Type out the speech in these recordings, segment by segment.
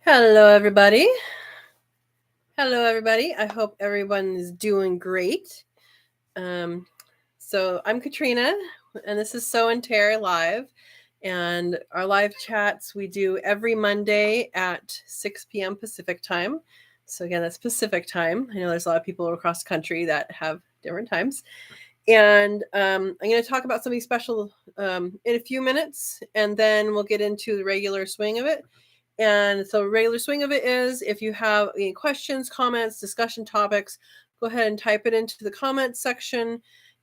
Hello, everybody. Hello, everybody. I hope everyone is doing great. So I'm Katrina, and this is Sow and Tare live. And our live chats we do every Monday at 6 p.m. Pacific time. So again, that's Pacific time. I know there's a lot of people across the country that have different times. And I'm going to talk about something special in a few minutes, and then we'll get into the regular swing of it. And so regular swing of it is if you have any questions, comments, discussion topics, go ahead and type it into the comments section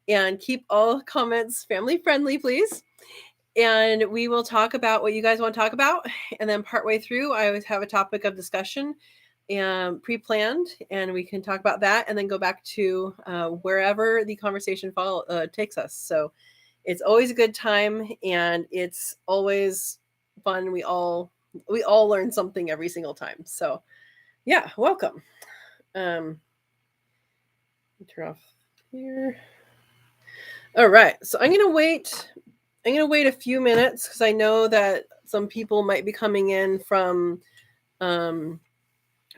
and keep all comments family friendly, please. And we will talk about what you guys want to talk about. And then partway through, I always have a topic of discussion pre-planned, and we can talk about that and then go back to wherever the conversation takes us. So it's always a good time, and it's always fun. We all learn something every single time. So yeah, welcome. Turn off here. All right. So I'm going to wait a few minutes because I know that some people might be coming in from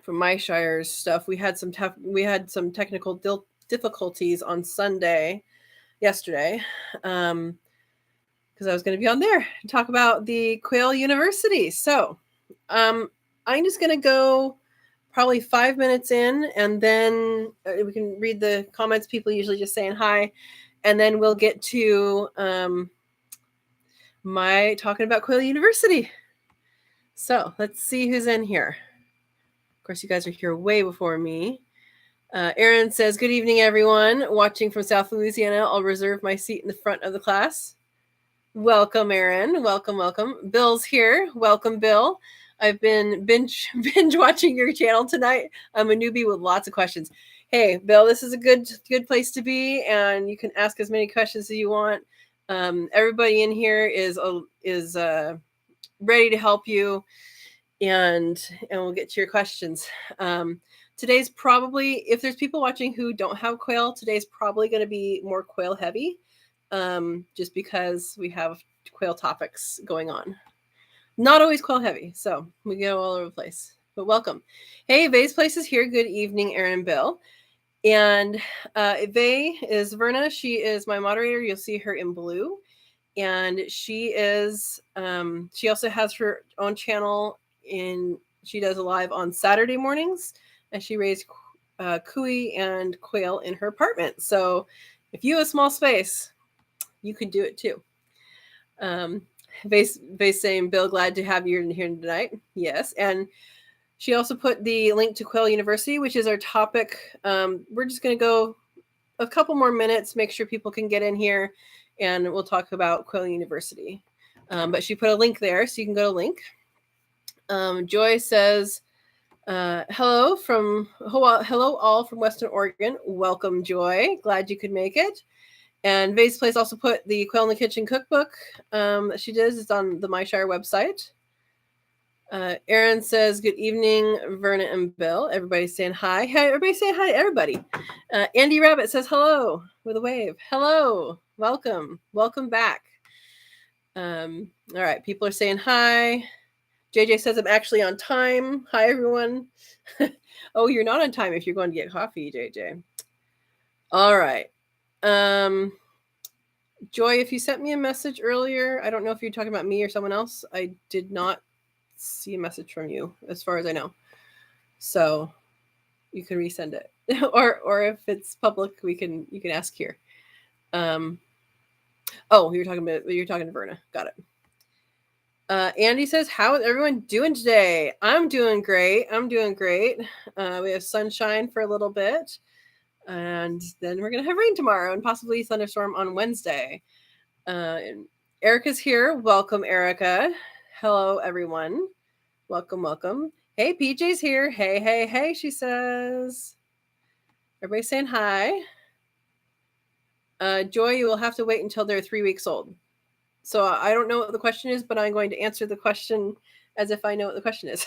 my Shire's stuff. We had some technical difficulties on yesterday. Because I was going to be on there and talk about the Quail University. So I'm just going to go probably 5 minutes in, and then we can read the comments. People usually just saying hi, and then we'll get to my talking about Quail University. So let's see who's in here. Of course, you guys are here way before me. Aaron says, good evening, everyone. Watching from South Louisiana, I'll reserve my seat in the front of the class. Welcome, Aaron. Welcome. Bill's here. Welcome, Bill. I've been binge watching your channel tonight. I'm a newbie with lots of questions. Hey, Bill, this is a good place to be, and you can ask as many questions as you want. Everybody in here is ready to help you, and we'll get to your questions. Today's probably, if there's people watching who don't have quail, today's probably going to be more quail heavy. Just because we have quail topics going on. Not always quail heavy, so we go all over the place. But welcome. Hey, Vay's Place is here. Good evening, Aaron Bill. And Vay is Verna. She is my moderator. You'll see her in blue. And she is, she also has her own channel. She does a live on Saturday mornings. And she raised cuy and quail in her apartment. So if you have a small space, you can do it too. Vay's saying, Bill, glad to have you here tonight. Yes. And she also put the link to Quail University, which is our topic. We're just going to go a couple more minutes, make sure people can get in here, and we'll talk about Quail University. But she put a link there, so you can go to link. Joy says, hello all from Western Oregon. Welcome, Joy. Glad you could make it. And Vay's Place also put the Quail in the Kitchen cookbook that she does. It's on the MyShire website. Aaron says, good evening, Verna and Bill. Everybody's saying hi. Hey, everybody's saying hi to everybody. Andy Rabbit says hello with a wave. Hello. Welcome. Welcome back. All right. People are saying hi. JJ says I'm actually on time. Hi, everyone. Oh, you're not on time if you're going to get coffee, JJ. All right. Joy, if you sent me a message earlier, I don't know if you're talking about me or someone else. I did not see a message from you, as far as I know. So you can resend it, or if it's public, you can ask here. Oh, you're talking to Verna. Got it. Andy says, how is everyone doing today? I'm doing great. We have sunshine for a little bit. And then we're going to have rain tomorrow and possibly thunderstorm on Wednesday. And Erica's here. Welcome, Erica. Hello, everyone. Welcome. Hey, PJ's here. Hey, she says. Everybody saying hi. Joy, you will have to wait until they're 3 weeks old. So I don't know what the question is, but I'm going to answer the question as if I know what the question is.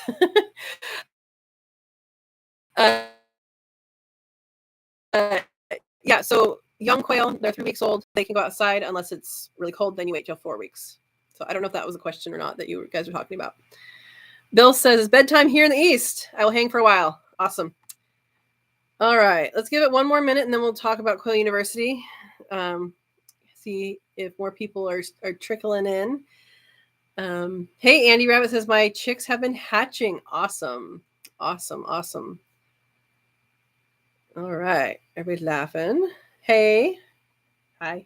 Yeah, so young quail, they're 3 weeks old. They can go outside unless it's really cold. Then you wait till 4 weeks. So I don't know if that was a question or not that you guys were talking about. Bill says it's bedtime here in the East. I will hang for a while. Awesome. All right, let's give it one more minute and then we'll talk about Quail University. See if more people are trickling in. Hey, Andy Rabbit says my chicks have been hatching. Awesome. Awesome. Awesome. All right. Everybody's laughing. Hey. Hi.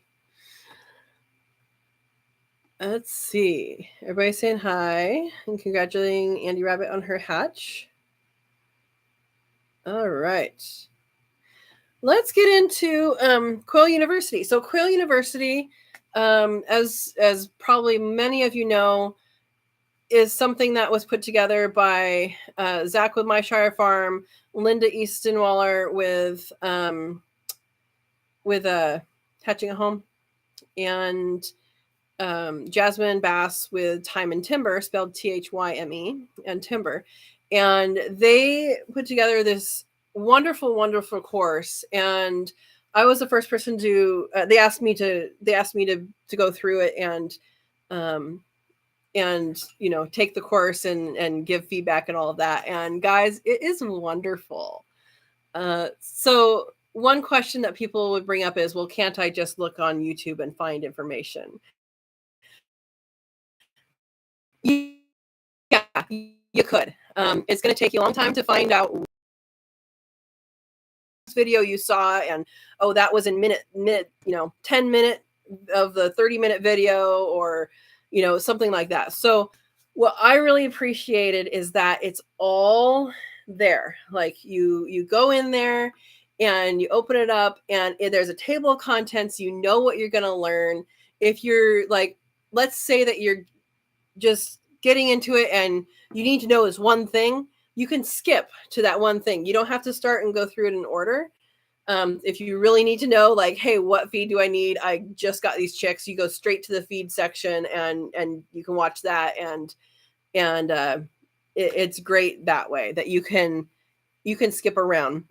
Let's see. Everybody saying hi and congratulating Andy Rabbit on her hatch. All right. Let's get into Quail University. So Quail University, as probably many of you know, is something that was put together by Zach with My Shire Farm, Linda Eastonwaller with Hatching a Home, and Jasmine Bass with Time and Timber, spelled Thyme and Timber, and they put together this wonderful, wonderful course. And I was the first person to. They asked me to go through it and take the course and give feedback and all of that. And guys, it is wonderful. So one question that people would bring up is, well, can't I just look on YouTube and find information? Yeah, you could. It's going to take you a long time to find out video you saw, and that was in minute 10 minute of the 30-minute video, or something like that. So what I really appreciated is that it's all there. Like you go in there and you open it up and there's a table of contents. You know what you're going to learn. If you're like, let's say that you're just getting into it and you need to know is one thing, you can skip to that one thing. You don't have to start and go through it in order. If you really need to know, like, hey, what feed do I need? I just got these chicks. You go straight to the feed section and you can watch that. And it's great that way that you can skip around.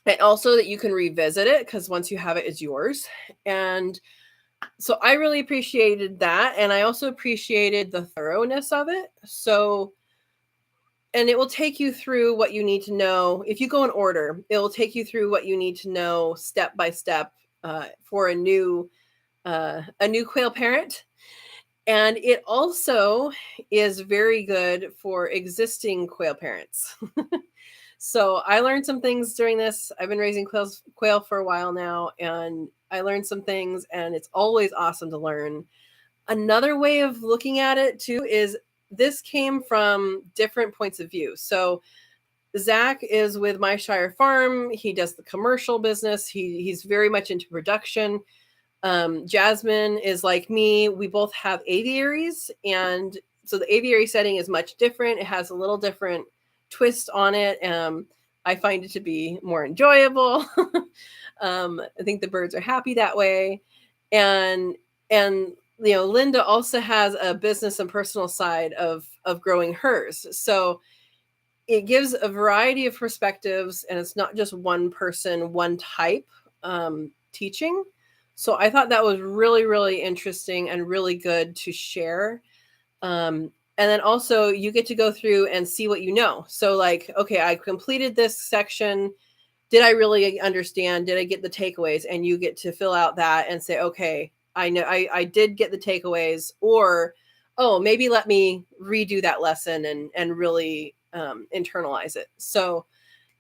And also that you can revisit it, because once you have it, it's yours. And so I really appreciated that. And I also appreciated the thoroughness of it. So, and it will take you through what you need to know. If you go in order, it will take you through what you need to know step by step for a new quail parent. And it also is very good for existing quail parents. So I learned some things during this. I've been raising quail for a while now, and I learned some things, and it's always awesome to learn. Another way of looking at it too is this came from different points of view. So Zach is with My Shire Farm. He does the commercial business. He's very much into production. Jasmine is like me. We both have aviaries, and so the aviary setting is much different. It has a little different twist on it. I find it to be more enjoyable. I think the birds are happy that way. And Linda also has a business and personal side of growing hers. So it gives a variety of perspectives, and it's not just one person, one type teaching. So I thought that was really, really interesting and really good to share. And then also you get to go through and see what you know. So like, okay, I completed this section. Did I really understand? Did I get the takeaways? And you get to fill out that and say, okay, I know I did get the takeaways, or, oh, maybe let me redo that lesson and really internalize it. So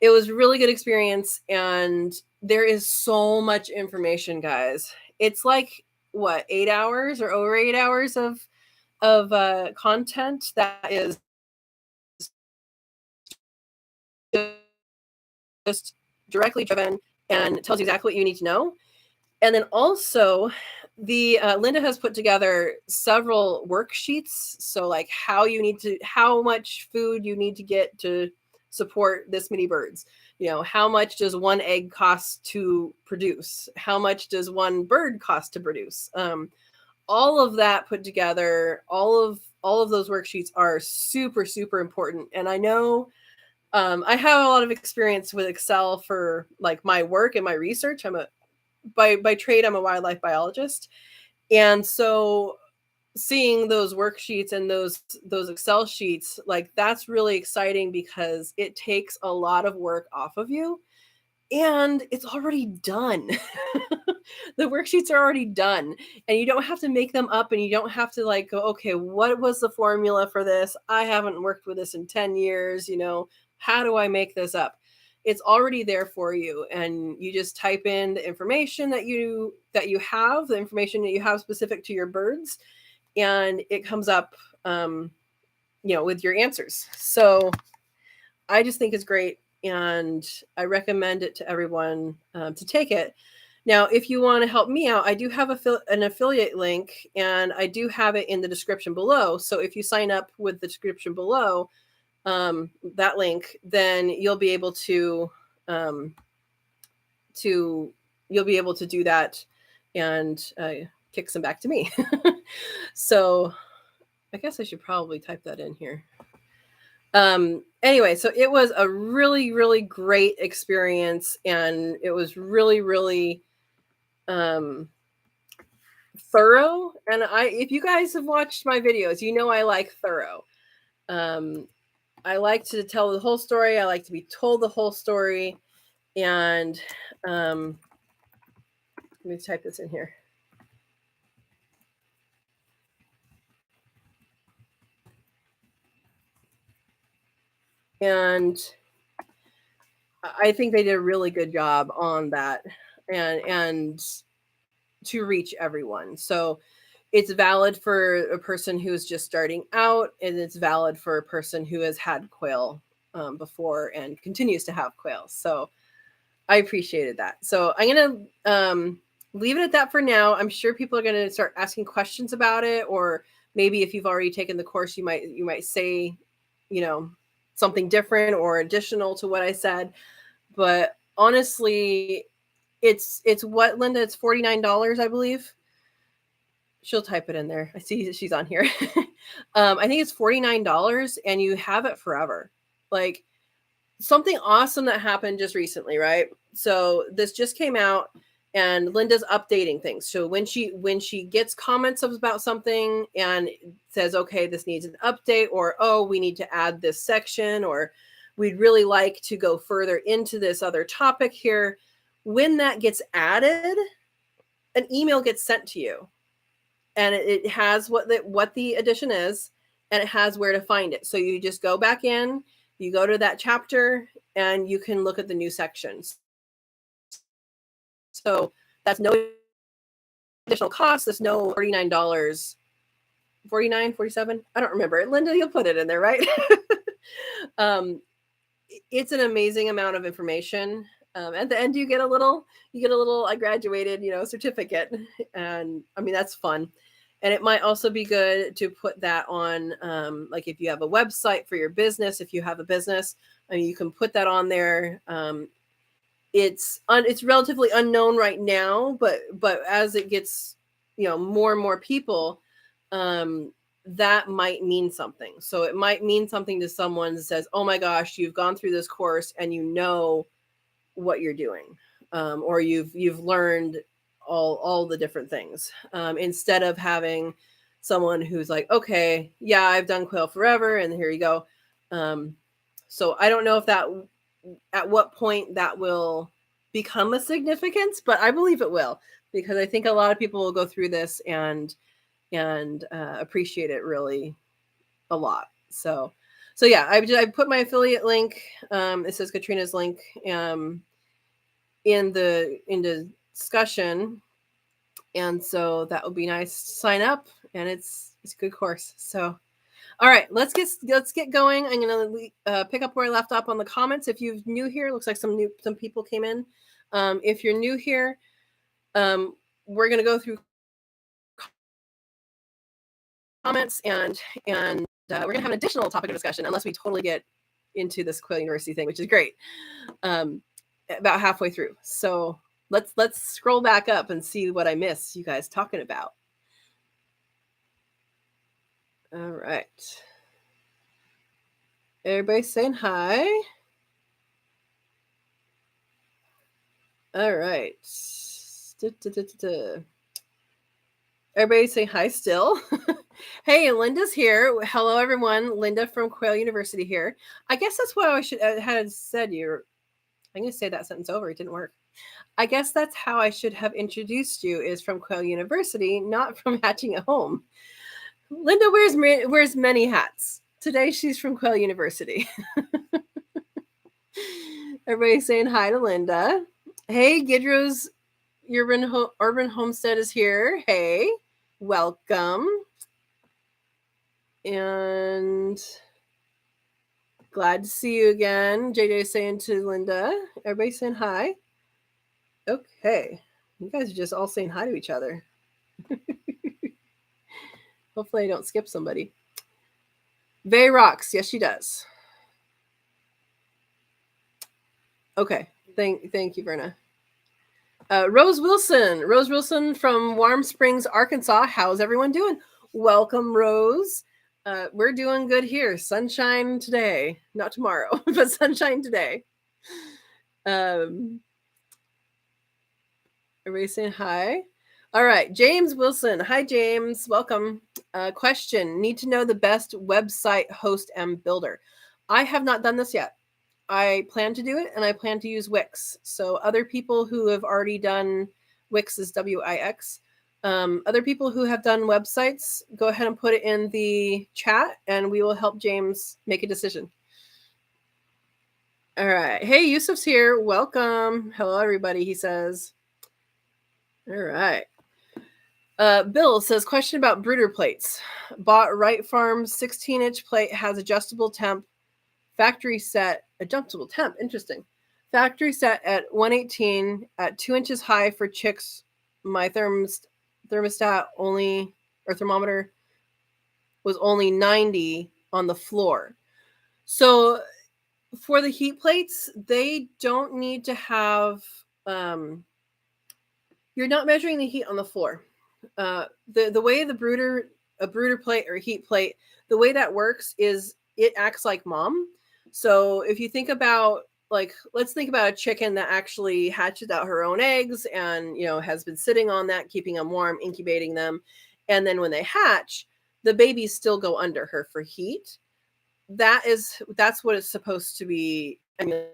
it was a really good experience. And there is so much information, guys. It's like, what, 8 hours or over 8 hours of content that is just directly driven and tells you exactly what you need to know. And then also the Linda has put together several worksheets. So like how much food you need to get to support this many birds. How much does one egg cost to produce? How much does one bird cost to produce? All of that put together, all of those worksheets are super, super important. And I know I have a lot of experience with Excel for like my work and my research. By trade, I'm a wildlife biologist. And so seeing those worksheets and those Excel sheets, like that's really exciting because it takes a lot of work off of you and it's already done. The worksheets are already done and you don't have to make them up and you don't have to like go, okay, what was the formula for this? I haven't worked with this in 10 years, how do I make this up? It's already there for you and you just type in the information that you have, the information that you have specific to your birds, and it comes up with your answers. So I just think it's great and I recommend it to everyone to take it. Now, if you want to help me out, I do have an affiliate link and I do have it in the description below. So if you sign up with the description below, that link, then you'll be able to do that and kick some back to me. So I guess I should probably type that in here. Anyway, so it was a really, really great experience and it was really, really thorough. And if you guys have watched my videos, I like thorough. I like to tell the whole story. I like to be told the whole story. And let me type this in here. And I think they did a really good job on that and to reach everyone. So it's valid for a person who's just starting out, and it's valid for a person who has had quail before and continues to have quail. So I appreciated that. So I'm going to leave it at that for now. I'm sure people are going to start asking questions about it, or maybe if you've already taken the course, you might say, something different or additional to what I said. But honestly, it's what, Linda? It's $49, I believe. She'll type it in there. I see that she's on here. I think it's $49 and you have it forever. Like, something awesome that happened just recently, right? So this just came out and Linda's updating things. So when she gets comments about something and says, okay, this needs an update, or, oh, we need to add this section, or we'd really like to go further into this other topic here, when that gets added, an email gets sent to you. And it has what the addition is, and it has where to find it. So you just go back in, you go to that chapter, and you can look at the new sections. So that's no additional cost. There's no $49, 49, 47. I don't remember. Linda, you'll put it in there, right? It's an amazing amount of information. At the end, you get a little, I graduated, certificate. And I mean, that's fun. And it might also be good to put that on, like if you have a website for your business, if you have a business, I mean, you can put that on there. It's relatively unknown right now, but as it gets, more and more people, that might mean something. So it might mean something to someone that says, oh my gosh, you've gone through this course and you know what you're doing, or you've learned all the different things, instead of having someone who's like, okay, yeah, I've done quail forever and here you go. So I don't know if that, at what point that will become a significance, but I believe it will, because I think a lot of people will go through this and appreciate it really a lot. So yeah, I put my affiliate link. It says Katrina's link in the discussion, and so that would be nice to sign up, and it's a good course. So all right, let's get going. I'm gonna pick up where I left off on the comments. If you're new here, looks like some people came in. If you're new here, we're gonna go through comments and we're gonna have an additional topic of discussion, unless we totally get into this Quail University thing, which is great. About halfway through, so let's scroll back up and see what I missed you guys talking about. All right. Everybody's saying hi. All right. Everybody say hi still. Hey, Linda's here. Hello, everyone. Linda from Quail University here. I guess that's what I should have said. I'm going to say that sentence over. It didn't work. I guess that's how I should have introduced you, is from Quail University, not from Hatching at Home. Linda wears many hats. Today she's from Quail University. Everybody saying hi to Linda. Hey, Gidro's Urban Homestead is here. Hey, welcome. And glad to see you again. JJ saying to Linda. Everybody saying hi. Okay. You guys are just all saying hi to each other. Hopefully I don't skip somebody. Vay rocks. Yes, she does. Okay. Thank you, Verna. Rose Wilson from Warm Springs, Arkansas. How's everyone doing? Welcome, Rose. We're doing good here. Sunshine today. Not tomorrow, but sunshine today. Everybody saying hi. All right. James Wilson. Hi, James. Welcome. Question. Need to know the best website host and builder. I have not done this yet. I plan to do it, and I plan to use Wix. So other people who have already done, Wix is Wix. Other people who have done websites, go ahead and put it in the chat, and we will help James make a decision. All right. Hey, Yusuf's here. Welcome. Hello, everybody, he says. All right. Bill says, question about brooder plates. Bought Wright Farms 16-inch plate, has adjustable temp. Factory set, adjustable temp. Interesting. Factory set at 118 at 2 inches high for chicks. My thermostat only, or thermometer, was only 90 on the floor. So for the heat plates, they don't need to have, you're not measuring the heat on the floor. The way a brooder plate or heat plate, the way that works is it acts like mom. So if you think about, like, let's think about a chicken that actually hatches out her own eggs and, has been sitting on that, keeping them warm, incubating them. And then when they hatch, the babies still go under her for heat. That's what it's supposed to be emulating.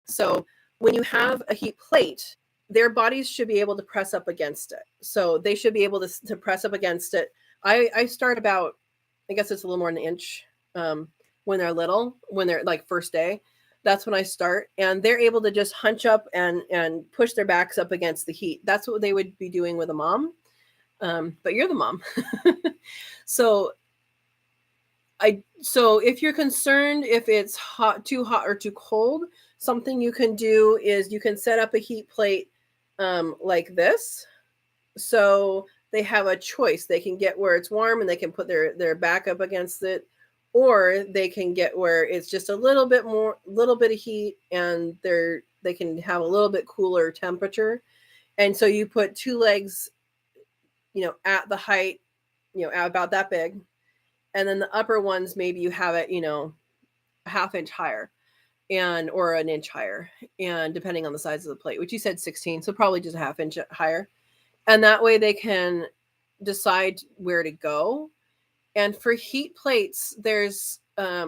So when you have a heat plate, their bodies should be able to press up against it. So they should be able to press up against it. I start about, I guess it's a little more than an inch when they're little, when they're like first day. That's when I start. And they're able to just hunch up and push their backs up against the heat. That's what they would be doing with a mom. But you're the mom. So if you're concerned if it's too hot or too cold, something you can do is you can set up a heat plate like this. So they have a choice. They can get where it's warm and they can put their back up against it, or they can get where it's just a little bit of heat and they can have a little bit cooler temperature. And so you put two legs, at the height, about that big. And then the upper ones, maybe you have it, a half inch higher or an inch higher, and depending on the size of the plate, which you said 16, so probably just a half inch higher. And that way they can decide where to go. And for heat plates, there's, I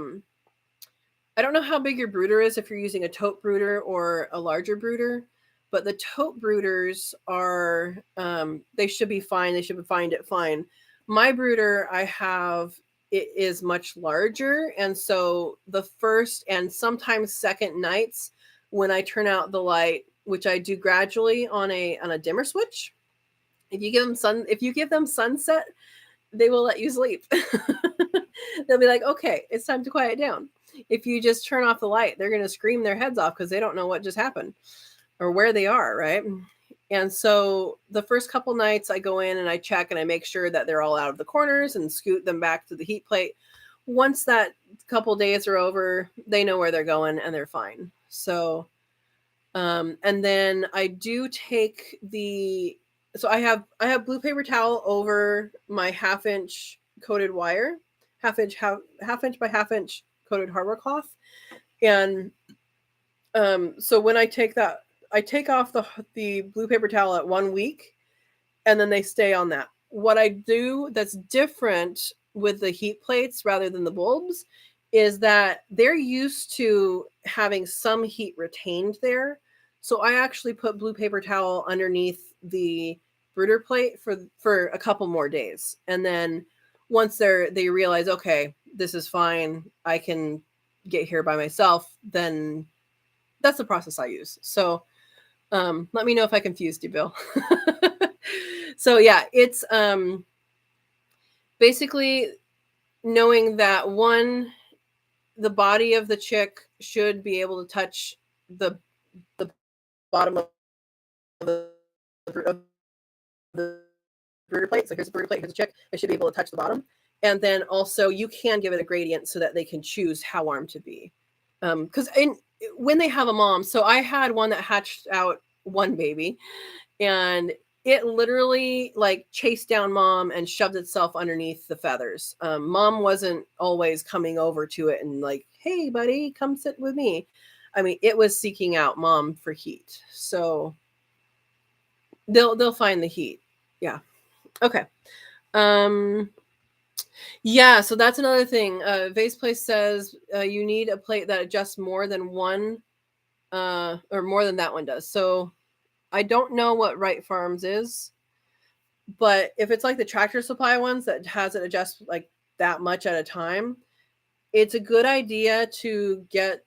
don't know how big your brooder is, if you're using a tote brooder or a larger brooder, but the tote brooders are, they should be fine. They should find it fine. My brooder, it is much larger. And so the first and sometimes second nights when I turn out the light, which I do gradually on a dimmer switch, if you give them sunset, they will let you sleep. They'll be like, okay, it's time to quiet down. If you just turn off the light, they're going to scream their heads off because they don't know what just happened or where they are, right? And so the first couple nights I go in and I check and I make sure that they're all out of the corners and scoot them back to the heat plate. Once that couple days are over, they know where they're going and they're fine. So, and then I do take so I have blue paper towel over my half-inch coated wire, half inch by half inch coated hardware cloth. And so when I take that I take off the blue paper towel at 1 week, and then they stay on that. What I do that's different with the heat plates rather than the bulbs is that they're used to having some heat retained there. So I actually put blue paper towel underneath the brooder plate for a couple more days. And then once they realize, okay, this is fine, I can get here by myself, then that's the process I use. So let me know if I confused you, Bill. So yeah, it's basically knowing that one, the body of the chick should be able to touch the bottom of the brooder plate. So here's the brooder plate, here's the chick. It should be able to touch the bottom. And then also you can give it a gradient so that they can choose how warm to be. Because when they have a mom, so I had one that hatched out one baby, and it literally like chased down mom and shoved itself underneath the feathers. Mom wasn't always coming over to it and like, hey buddy, come sit with me. I mean, it was seeking out mom for heat. So they'll find the heat. Yeah. Okay. Yeah, so that's another thing. Vase Place says you need a plate that adjusts more than one, or more than that one does. So I don't know what Right Farms is, but if it's like the Tractor Supply ones that has it adjust like that much at a time, it's a good idea to get.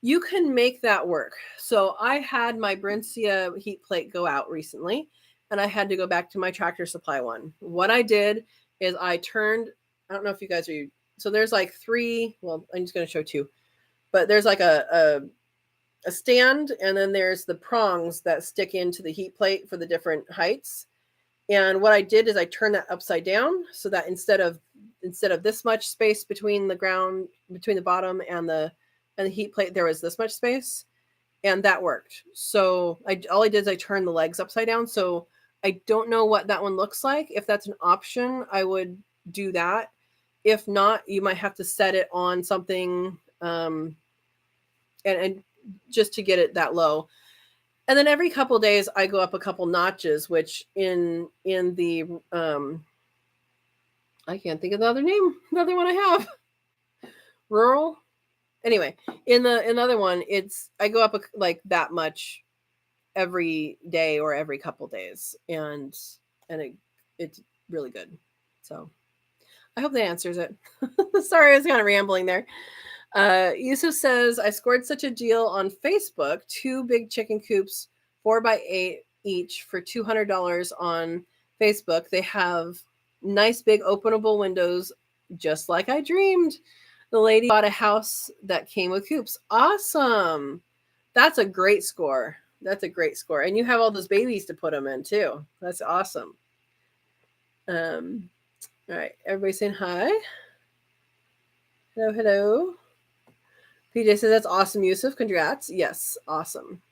You can make that work. So I had my Brincia heat plate go out recently, and I had to go back to my Tractor Supply one. What I did is I turned. I don't know if you guys are. So there's like three. Well, I'm just going to show two, but there's like a stand, and then there's the prongs that stick into the heat plate for the different heights. And what I did is I turned that upside down so that instead of this much space between the ground, between the bottom and the heat plate, there was this much space, and that worked. So all I did is I turned the legs upside down. So I don't know what that one looks like. If that's an option, I would do that. If not, you might have to set it on something, and just to get it that low. And then every couple days I go up a couple notches, which in the I can't think of the other name, the other one I have. Rural. Anyway, in the another one, it's I go up like that much every day or every couple days, and it's really good. So I hope that answers it. Sorry, I was kind of rambling there. Yusuf says, I scored such a deal on Facebook, 2 big chicken coops, 4x8 each for $200 on Facebook. They have nice big openable windows, just like I dreamed. The lady bought a house that came with coops. Awesome. That's a great score. That's a great score. And you have all those babies to put them in too. That's awesome. All right. Everybody saying hi. Hello, hello. PJ says, that's awesome, Yusuf. Congrats. Yes, awesome.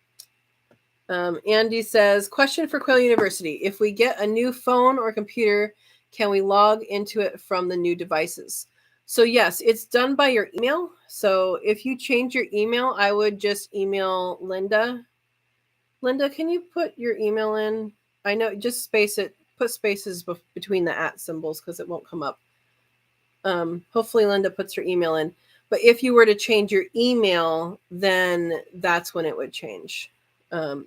Andy says, question for Quail University. If we get a new phone or computer, can we log into it from the new devices? So yes, it's done by your email. So if you change your email, I would just email Linda. Linda, can you put your email in? I know, just space it, put spaces between the @ symbols because it won't come up. Hopefully Linda puts her email in. But if you were to change your email, then that's when it would change. And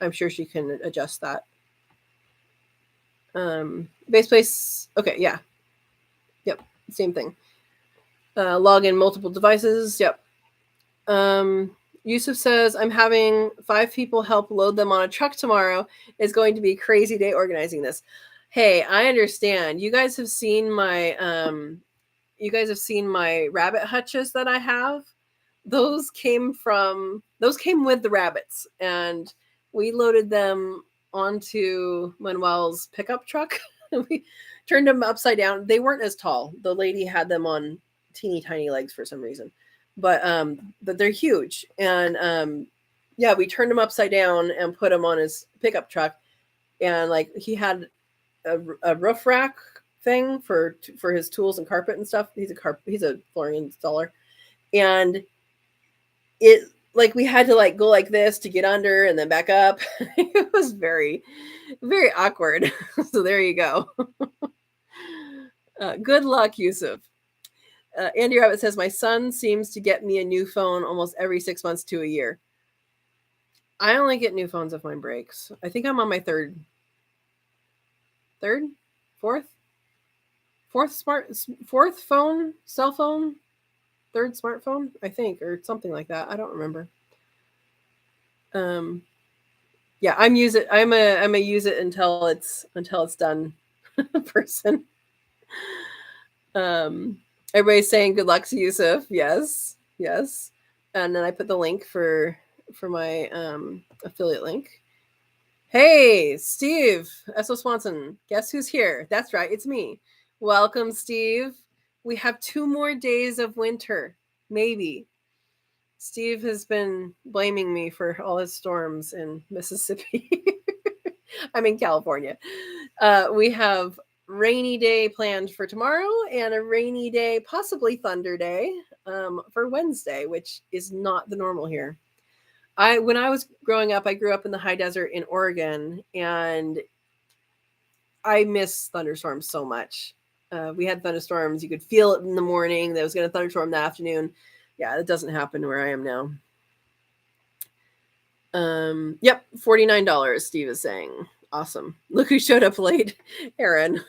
I'm sure she can adjust that. Base place, okay, yeah. Yep, same thing. Log in multiple devices, yep. Yusuf says, I'm having 5 people help load them on a truck tomorrow. It's going to be a crazy day organizing this. Hey, I understand. You guys have seen my rabbit hutches that I have. Those came with the rabbits, and we loaded them onto Manuel's pickup truck. We turned them upside down. They weren't as tall. The lady had them on teeny tiny legs for some reason, but they're huge. And yeah, we turned them upside down and put them on his pickup truck, and like he had a roof rack thing for his tools and carpet and stuff. He's a flooring installer, and like we had to like go like this to get under and then back up. It was very, very awkward. So there you go. Good luck, Yusuf. Andy Rabbit says, my son seems to get me a new phone almost every 6 months to a year. I only get new phones if mine breaks. I think I'm on my fourth phone, cell phone, third smartphone, I think, or something like that. I don't remember. Yeah, I'm a use it until it's done person. Everybody's saying good luck to Yusuf. Yes. And then I put the link for my affiliate link. Hey, Steve, S.O. Swanson. Guess who's here? That's right, it's me. Welcome, Steve. We have 2 more days of winter, maybe. Steve has been blaming me for all his storms in Mississippi. I'm in California. We have rainy day planned for tomorrow and a rainy day, possibly thunder day, for Wednesday, which is not the normal here. When I was growing up, I grew up in the high desert in Oregon, and I miss thunderstorms so much. We had thunderstorms. You could feel it in the morning. There was going to thunderstorm in the afternoon. Yeah, that doesn't happen where I am now. Yep, $49, Steve is saying. Awesome. Look who showed up late, Aaron.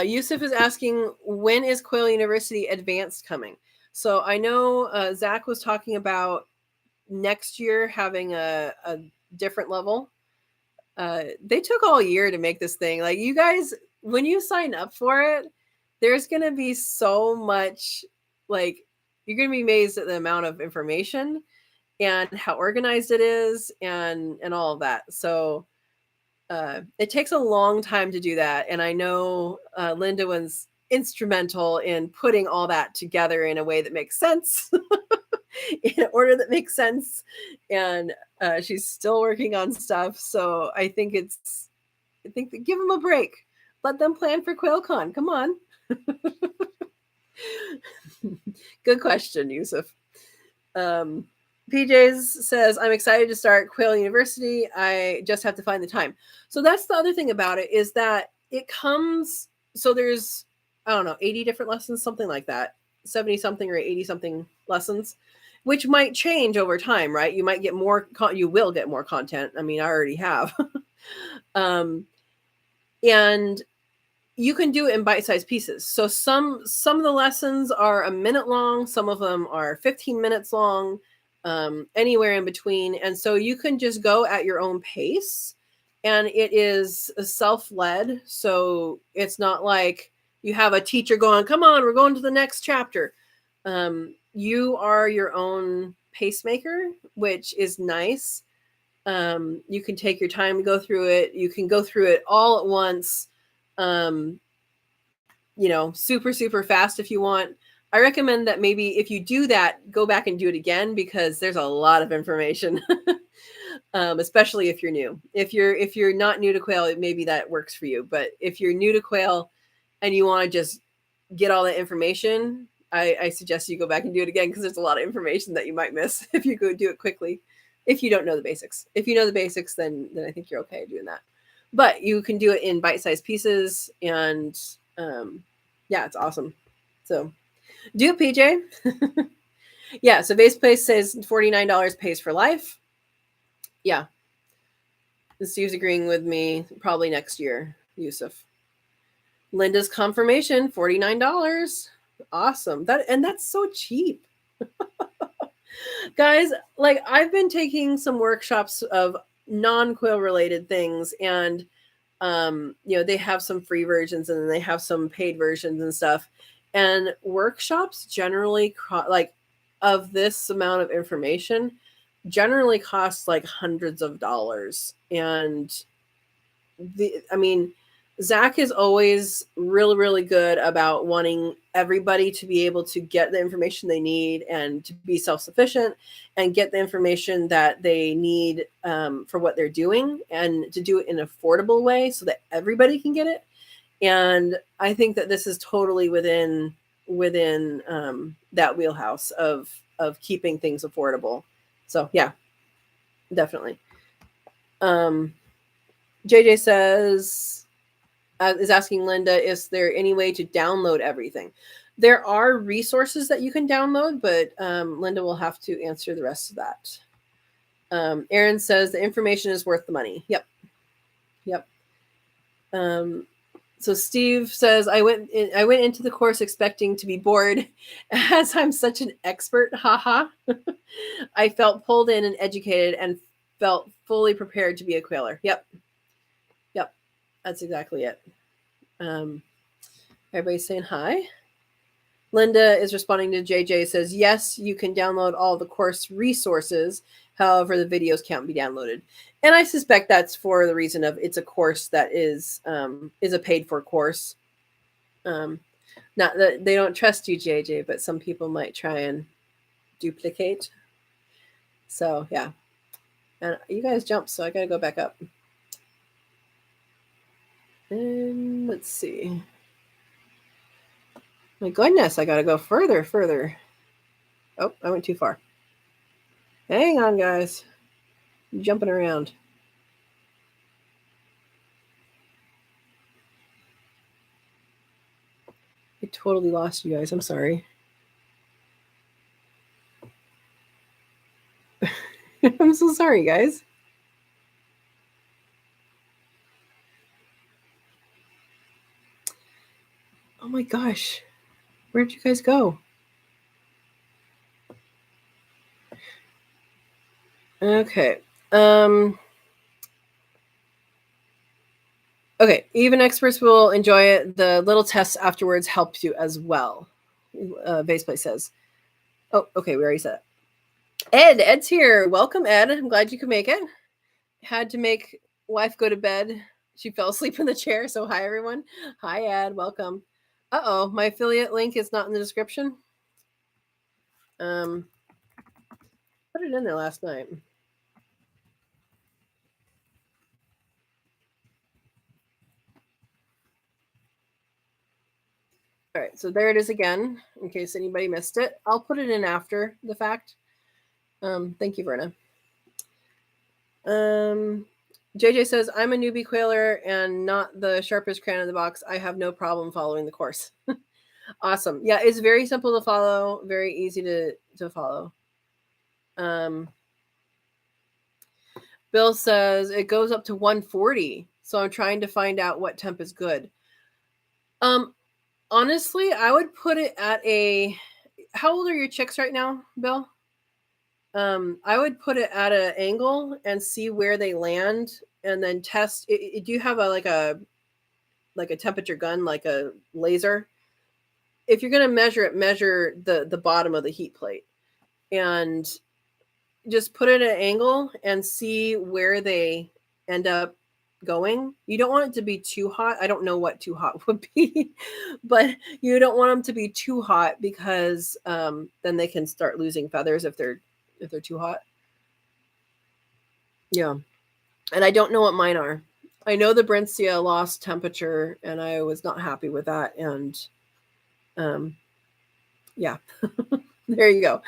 Yusuf is asking, when is Quail University Advanced coming? So I know Zach was talking about next year having a different level. They took all year to make this thing. Like, you guys, when you sign up for it, there's going to be so much, like, you're going to be amazed at the amount of information and how organized it is and all of that. So it takes a long time to do that. And I know Linda was instrumental in putting all that together in a way that makes sense, in an order that makes sense. And she's still working on stuff. So I think that give them a break. Let them plan for QuailCon. Come on. Good question, Yusuf. PJs says, I'm excited to start Quail University. I just have to find the time. So that's the other thing about it, is that it comes, so there's, I don't know, 80 different lessons, something like that, 70 something or 80 something lessons, which might change over time, right? You might get more, you will get more content. I mean, I already have. And you can do it in bite-sized pieces. So some of the lessons are a minute long, some of them are 15 minutes long, anywhere in between. And so you can just go at your own pace, and it is self-led. So it's not like you have a teacher going, come on, we're going to the next chapter. You are your own pacemaker, which is nice. You can take your time to go through it. You can go through it all at once. Super, super fast if you want. I recommend that maybe if you do that, go back and do it again, because there's a lot of information, especially if you're new. If you're not new to quail, maybe that works for you. But if you're new to quail and you want to just get all that information, I suggest you go back and do it again, because there's a lot of information that you might miss if you go do it quickly, if you don't know the basics. If you know the basics, then I think you're okay doing that. But you can do it in bite-sized pieces, and yeah, it's awesome. So do it, PJ. Yeah, so Base Place says $49 pays for life. Yeah. Steve's agreeing with me, probably next year, Yusuf. Linda's confirmation, $49. Awesome. That's so cheap. Guys, like, I've been taking some workshops of non-quail related things, and they have some free versions and then they have some paid versions and stuff. And workshops generally, like, of this amount of information, generally cost like hundreds of dollars. And Zach is always really, really good about wanting everybody to be able to get the information they need and to be self-sufficient and get the information that they need for what they're doing, and to do it in an affordable way so that everybody can get it. And I think that this is totally within within that wheelhouse of keeping things affordable. So yeah, definitely. JJ says, is asking Linda, is there any way to download everything? There are resources that you can download, but Linda will have to answer the rest of that. Aaron says the information is worth the money. Yep. So Steve says, I went into the course expecting to be bored, as I'm such an expert. Haha. I felt pulled in and educated and felt fully prepared to be a quailer. Yep. That's exactly it. Everybody's saying hi. Linda is responding to JJ, says, yes, you can download all the course resources. However, the videos can't be downloaded. And I suspect that's for the reason of it's a course that is a paid for course. Not that they don't trust you, JJ, but some people might try and duplicate. So yeah. And you guys jumped, so I gotta go back up. And let's see. My goodness, I gotta go further. Oh, I went too far. Hang on, guys. I'm jumping around. I totally lost you guys. I'm sorry. I'm so sorry, guys. Oh my gosh. Where'd you guys go? Okay. Okay. Even experts will enjoy it. The little tests afterwards help you as well. Baseplate says. Oh, okay. We already said it. Ed's here. Welcome, Ed. I'm glad you could make it. Had to make wife go to bed. She fell asleep in the chair. So hi, everyone. Hi, Ed. Welcome. Uh-oh. My affiliate link is not in the description. Put it in there last night. All right, so there it is again, in case anybody missed it. I'll put it in after the fact. Thank you, Verna. JJ says, I'm a newbie quailer and not the sharpest crayon in the box. I have no problem following the course. Awesome. Yeah, it's very simple to follow, very easy to follow. Bill says it goes up to 140. So I'm trying to find out what temp is good. Honestly, I would put it at a. How old are your chicks right now, Bill? I would put it at an angle and see where they land, and then test. Do you have like a temperature gun, like a laser? If you're gonna measure it, measure the bottom of the heat plate, and just put it at an angle and see where they end up going. You don't want it to be too hot. I don't know what too hot would be, but you don't want them to be too hot because then they can start losing feathers if they're too hot. Yeah. And I don't know what mine are. I know the Brencia lost temperature and I was not happy with that. And yeah, there you go.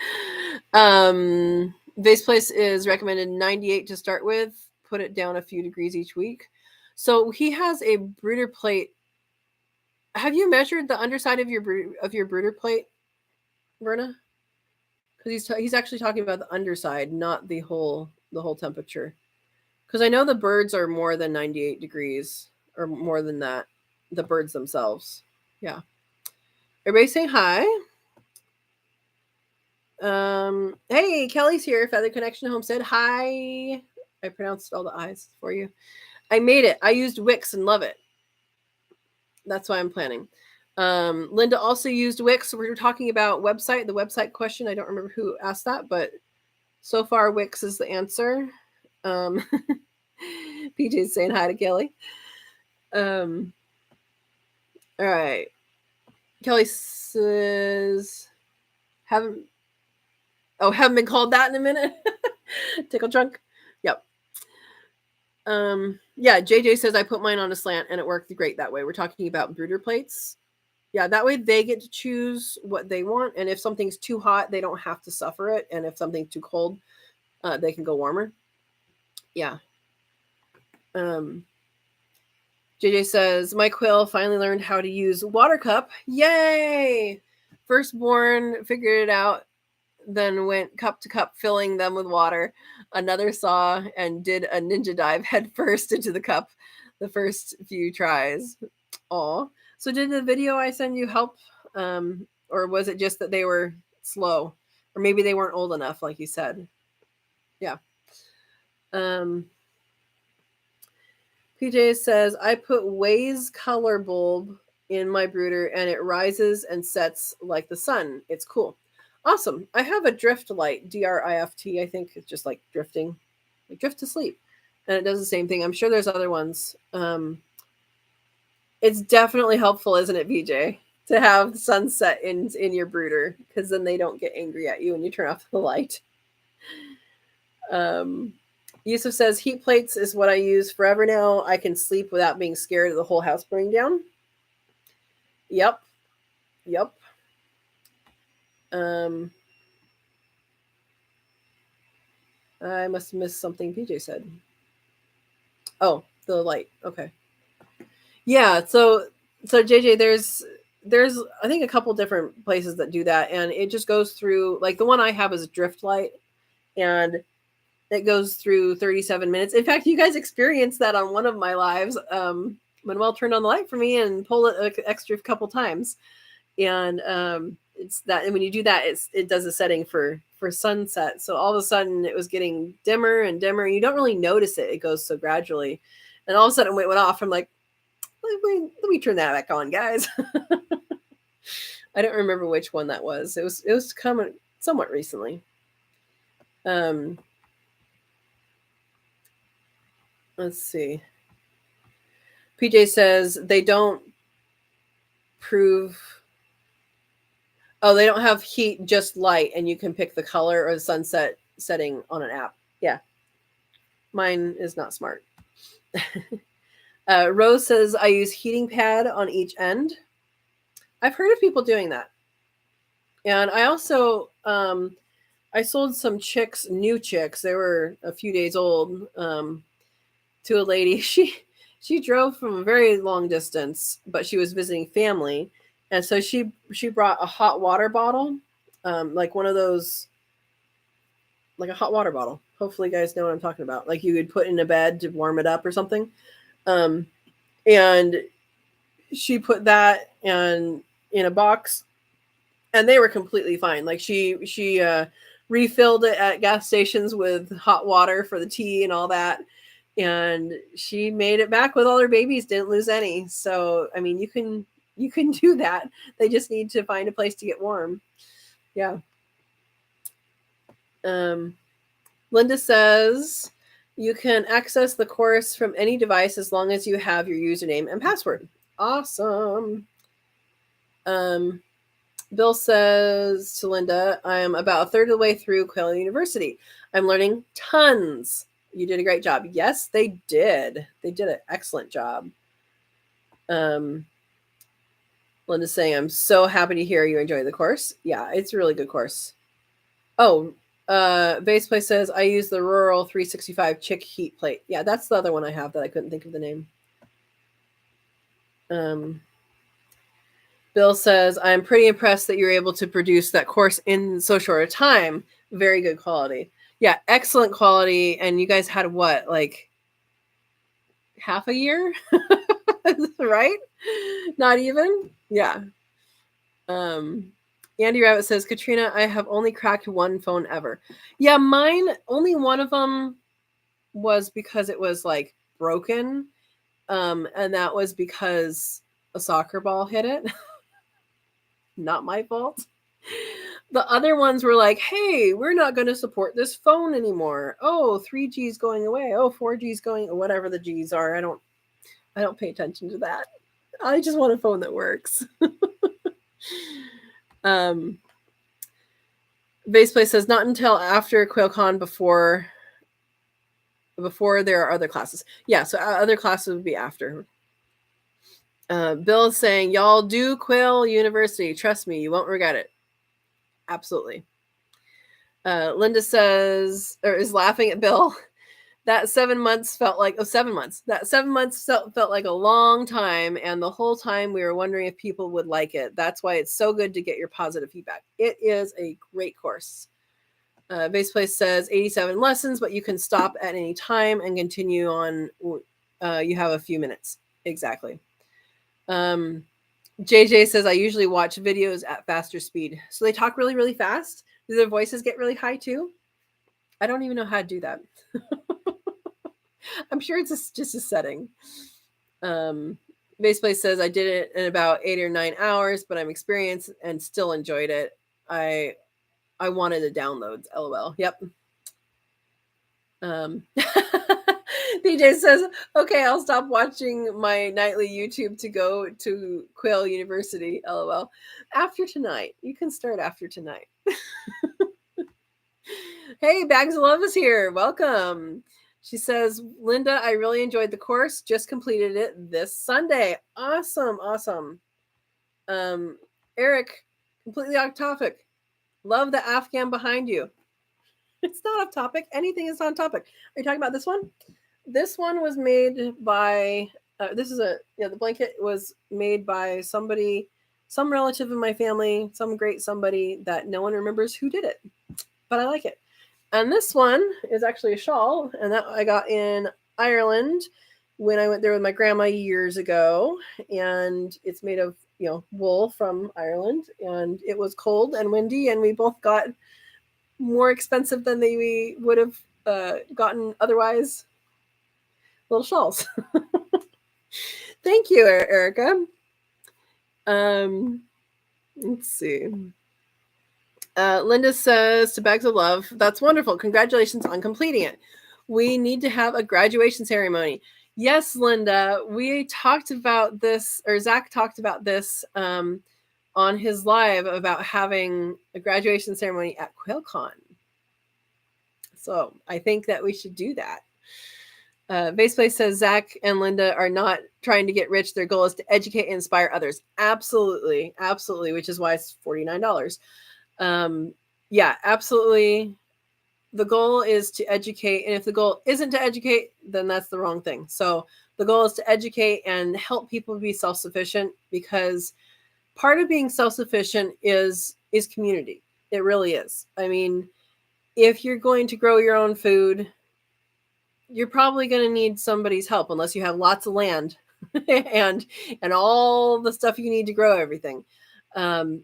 Base place is recommended 98 to start with. Put it down a few degrees each week. So he has a brooder plate. Have you measured the underside of your brooder plate, Verna? Because he's actually talking about the underside, not the whole temperature. Because I know the birds are more than 98 degrees or more than that. The birds themselves. Yeah. Everybody saying hi. Hey, Kelly's here. Feather Connection Homestead. Hi. I pronounced all the I's for you. I made it. I used Wix and love it. That's why I'm planning. Linda also used Wix. We're talking about the website question. I don't remember who asked that, but so far Wix is the answer. PJ's saying hi to Kelly. All right. Kelly says, haven't been called that in a minute. Tickle trunk. Yep. Yeah, JJ says I put mine on a slant and it worked great that way. We're talking about brooder plates. Yeah, that way they get to choose what they want, and if something's too hot, they don't have to suffer it, and if something's too cold, they can go warmer. Yeah. JJ says, my quail finally learned how to use water cup. Yay! Firstborn figured it out, then went cup to cup, filling them with water. Another saw and did a ninja dive head first into the cup the first few tries. Aw. So did the video I send you help? Or was it just that they were slow? Or maybe they weren't old enough, like you said. Yeah. PJ says, I put Waze color bulb in my brooder and it rises and sets like the sun. It's cool. Awesome. I have a drift light, DRIFT. I think it's just like drifting, like drift to sleep. And it does the same thing. I'm sure there's other ones. It's definitely helpful, isn't it, BJ, to have sunset in your brooder, because then they don't get angry at you when you turn off the light. Yusuf says, heat plates is what I use forever now. I can sleep without being scared of the whole house burning down. Yep. I must have missed something PJ said. Oh, the light. Okay. Yeah, so JJ, there's I think a couple different places that do that, and it just goes through, like the one I have is a drift light, and it goes through 37 minutes. In fact, you guys experienced that on one of my lives. Manuel turned on the light for me and pulled it an extra couple times, and it's that. And when you do that, it does a setting for sunset. So all of a sudden, it was getting dimmer and dimmer. You don't really notice it; it goes so gradually, and all of a sudden, it went off. I'm like, let me turn that back on, guys. I don't remember which one that was. It was coming somewhat recently. Let's see. PJ says they don't prove. Oh, they don't have heat, just light, and you can pick the color or the sunset setting on an app. Yeah. Mine is not smart. Rose says I use heating pad on each end. I've heard of people doing that. And I also I sold some chicks, new chicks. They were a few days old, to a lady. She drove from a very long distance, but she was visiting family, and so she brought a hot water bottle, like one of those, like a hot water bottle. Hopefully, you guys know what I'm talking about. Like you would put in a bed to warm it up or something. And she put that in a box, and they were completely fine. Like she refilled it at gas stations with hot water for the tea and all that, and she made it back with all her babies, didn't lose any. So I mean, you can do that. They just need to find a place to get warm. Yeah. Linda says you can access the course from any device as long as you have your username and password. Awesome. Bill says to Linda, I'm about a third of the way through Quail University. I'm learning tons. You did a great job. Yes, they did. They did an excellent job. Linda's saying, I'm so happy to hear you enjoy the course. Yeah, it's a really good course. Oh, Base Play says, I use the Rural 365 Chick Heat Plate. Yeah, that's the other one I have that I couldn't think of the name. Bill says, I'm pretty impressed that you're able to produce that course in so short a time. Very good quality. Yeah, excellent quality. And you guys had what, like half a year? Right? Not even? Yeah. Andy Rabbit says, Katrina, I have only cracked one phone ever. Yeah, mine, only one of them was because it was like broken. And that was because a soccer ball hit it. Not my fault. The other ones were like, hey, we're not going to support this phone anymore. Oh, 3G's going away. Oh, 4G's going, whatever the G's are. I don't pay attention to that. I just want a phone that works. Baseplay says, not until after QuailCon before there are other classes. Yeah, so other classes would be after. Bill is saying, y'all do Quail University. Trust me, you won't regret it. Absolutely. Linda says, or is laughing at Bill. That 7 months felt like 7 months. That 7 months felt like a long time, and the whole time we were wondering if people would like it. That's why it's so good to get your positive feedback. It is a great course. Base Place says 87 lessons, but you can stop at any time and continue on. You have a few minutes. Exactly. JJ says, I usually watch videos at faster speed. So they talk really, really fast. Do their voices get really high too? I don't even know how to do that. I'm sure it's just a setting. Base Place says, I did it in about 8 or 9 hours, but I'm experienced and still enjoyed it. I wanted the downloads. LOL. Yep. DJ says, okay, I'll stop watching my nightly YouTube to go to Quail University. LOL. After tonight. You can start after tonight. Hey, Bags of Love is here. Welcome. She says, Linda, I really enjoyed the course. Just completed it this Sunday. Awesome. Eric, completely off topic. Love the Afghan behind you. It's not off topic. Anything is on topic. Are you talking about this one? This one was made by, the blanket was made by somebody, some relative in my family, some great somebody that no one remembers who did it. But I like it. And this one is actually a shawl, and that I got in Ireland when I went there with my grandma years ago. And it's made of, wool from Ireland. And it was cold and windy, and we both got more expensive than we would have gotten otherwise. Little shawls. Thank you, Erica. Let's see. Linda says to Bags of Love, that's wonderful. Congratulations on completing it. We need to have a graduation ceremony. Yes, Linda, we talked about this, or Zach talked about this on his live about having a graduation ceremony at QuailCon. So I think that we should do that. Base Place says Zach and Linda are not trying to get rich. Their goal is to educate and inspire others. Absolutely, which is why it's $49. Yeah, absolutely. The goal is to educate, and if the goal isn't to educate, then that's the wrong thing. So the goal is to educate and help people be self-sufficient, because part of being self-sufficient is community. It really is. I mean, if you're going to grow your own food, you're probably going to need somebody's help, unless you have lots of land and all the stuff you need to grow everything. The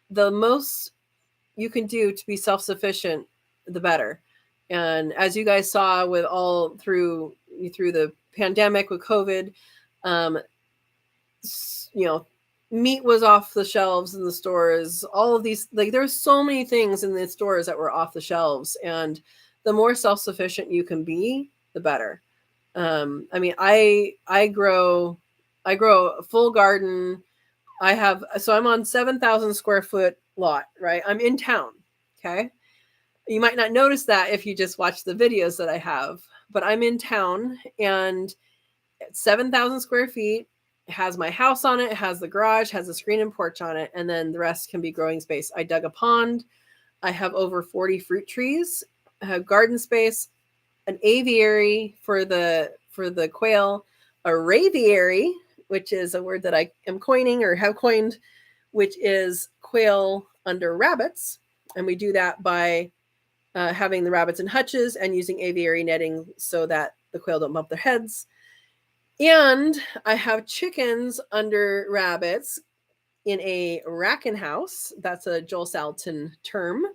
most you can do to be self-sufficient, the better. And as you guys saw with all through the pandemic with COVID, meat was off the shelves in the stores. All of these, like, there's so many things in the stores that were off the shelves, and the more self-sufficient you can be, the better. I mean, I grow a full garden. I'm on 7,000 square foot lot, right? I'm in town. Okay. You might not notice that if you just watch the videos that I have, but I'm in town, and it's 7,000 square feet. It has my house on it. It has the garage, has a screen and porch on it. And then the rest can be growing space. I dug a pond. I have over 40 fruit trees. I have garden space, an aviary for the quail, a raviary, which is a word that I am coining or have coined, which is quail under rabbits. And we do that by having the rabbits in hutches and using aviary netting so that the quail don't bump their heads. And I have chickens under rabbits in a racking house. That's a Joel Salatin term.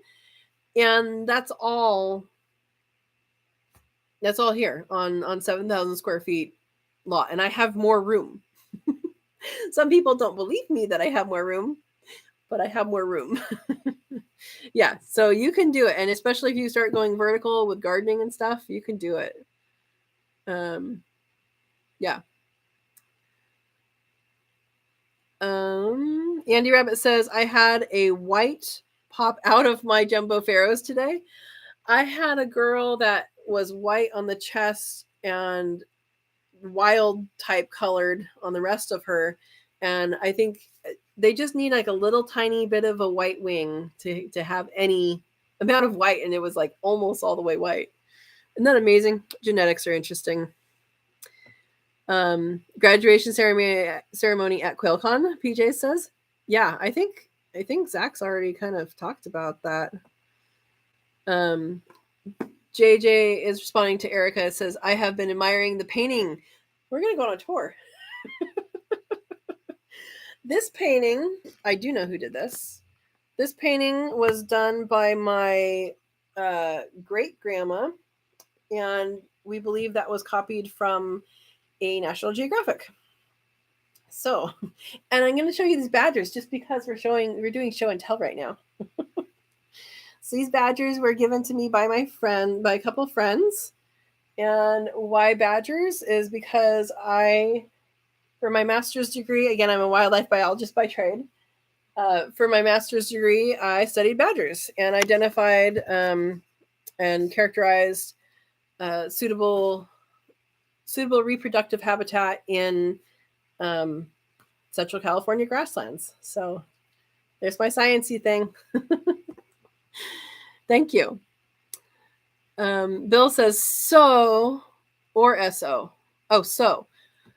And that's all here on 7,000 square feet lot. And I have more room. Some people don't believe me that I have more room, but I have more room. Yeah, so you can do it. And especially if you start going vertical with gardening and stuff, you can do it. Yeah. Andy Rabbit says, I had a white pop out of my jumbo pharaohs today. I had a girl that was white on the chest and wild type colored on the rest of her. And I think they just need like a little tiny bit of a white wing to have any amount of white. And it was like almost all the way white. Isn't that amazing? Genetics are interesting. Graduation ceremony at QuailCon, PJ says. Yeah, I think Zach's already kind of talked about that. JJ is responding to Erica. It says, I have been admiring the painting. We're going to go on a tour. This painting, I do know who did this. This painting was done by my great grandma, and we believe that was copied from a National Geographic. So, and I'm going to show you these badgers just because we're doing show and tell right now. So these badgers were given to me by a couple of friends. And why badgers is because for my master's degree, again, I'm a wildlife biologist by trade. For my master's degree, I studied badgers and identified and characterized suitable reproductive habitat in Central California grasslands. So there's my sciencey thing. Thank you. Bill says so or SO. Oh, so.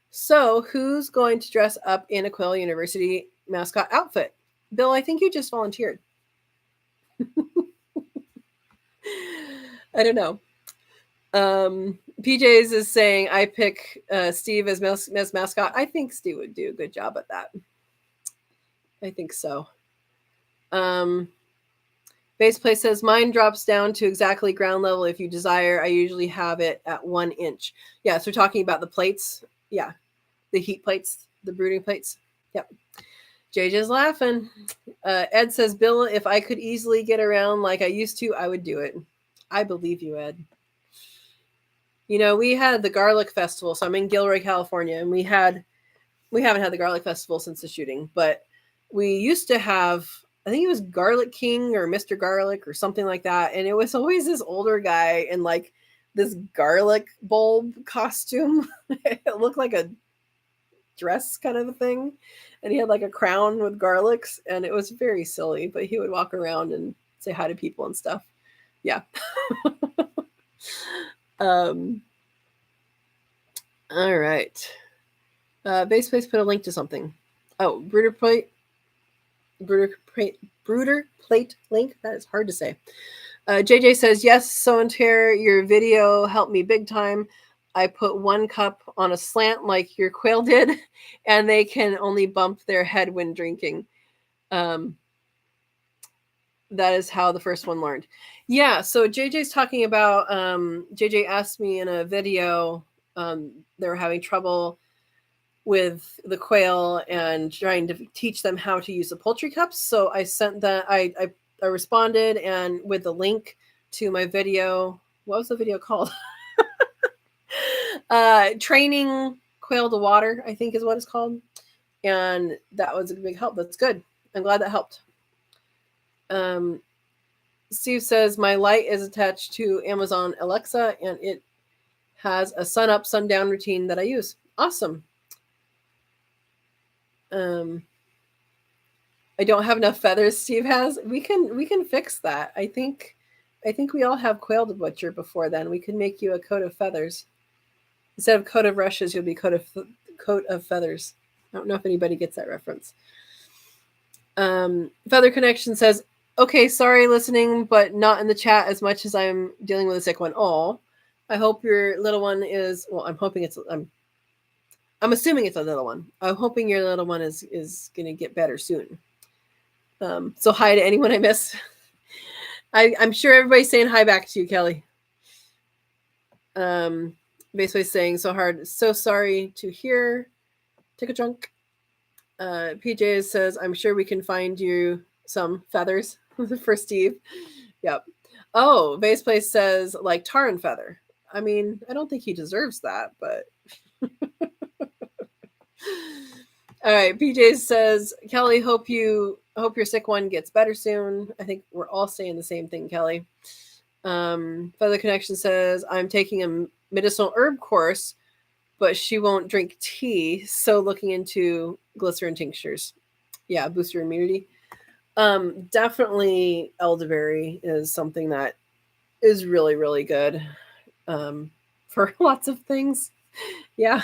So who's going to dress up in a Quail University mascot outfit? Bill, I think you just volunteered. I don't know. PJs is saying I pick Steve as mascot. I think Steve would do a good job at that. I think so. Base play says mine drops down to exactly ground level if you desire. I usually have it at 1 inch. Yeah, so we're talking about the plates. Yeah, the heat plates, the brooding plates. Yep. JJ's laughing. Ed says, Bill, if I could easily get around like I used to, I would do it. I believe you, Ed. You know, we had the garlic festival. So I'm in Gilroy, California, and we haven't had the garlic festival since the shooting, but we used to have, I think it was Garlic King or Mr. Garlic or something like that. And it was always this older guy in like this garlic bulb costume. It looked like a dress kind of a thing. And he had like a crown with garlics, and it was very silly, but he would walk around and say hi to people and stuff. Yeah. All right. Base Place put a link to something. Oh, Brooder plate link. That is hard to say. JJ says, yes, Sow and Tare, your video helped me big time. I put 1 cup on a slant like your quail did, and they can only bump their head when drinking. That is how the first one learned. Yeah, so JJ's talking about, JJ asked me in a video, they were having trouble with the quail and trying to teach them how to use the poultry cups. So I sent that, I responded, and with the link to my video. What was the video called? Training quail to water, I think is what it's called. And that was a big help. That's good. I'm glad that helped. Steve says, my light is attached to Amazon Alexa, and it has a sun up, sun down routine that I use. Awesome. I don't have enough feathers Steve has. We can fix that. I think we all have quail to butcher before then. We can make you a coat of feathers. Instead of coat of rushes, you'll be coat of feathers. I don't know if anybody gets that reference. Feather Connection says, okay, sorry listening, but not in the chat as much as I'm dealing with a sick one. Oh, I hope your little one is, well, I'm assuming it's a little one. I'm hoping your little one is going to get better soon. So hi to anyone I miss. I'm sure everybody's saying hi back to you, Kelly. Basically saying so hard. So sorry to hear. Take a drunk. PJ says, I'm sure we can find you some feathers for Steve. Yep. Oh, Base Place says like tar and feather. I mean, I don't think he deserves that, but all right. PJ says, Kelly, hope your sick one gets better soon. I think we're all saying the same thing, Kelly. Feather Connection says, I'm taking a medicinal herb course but she won't drink tea. So looking into glycerin tinctures. Yeah, boost your immunity. Definitely elderberry is something that is really, really good for lots of things. Yeah.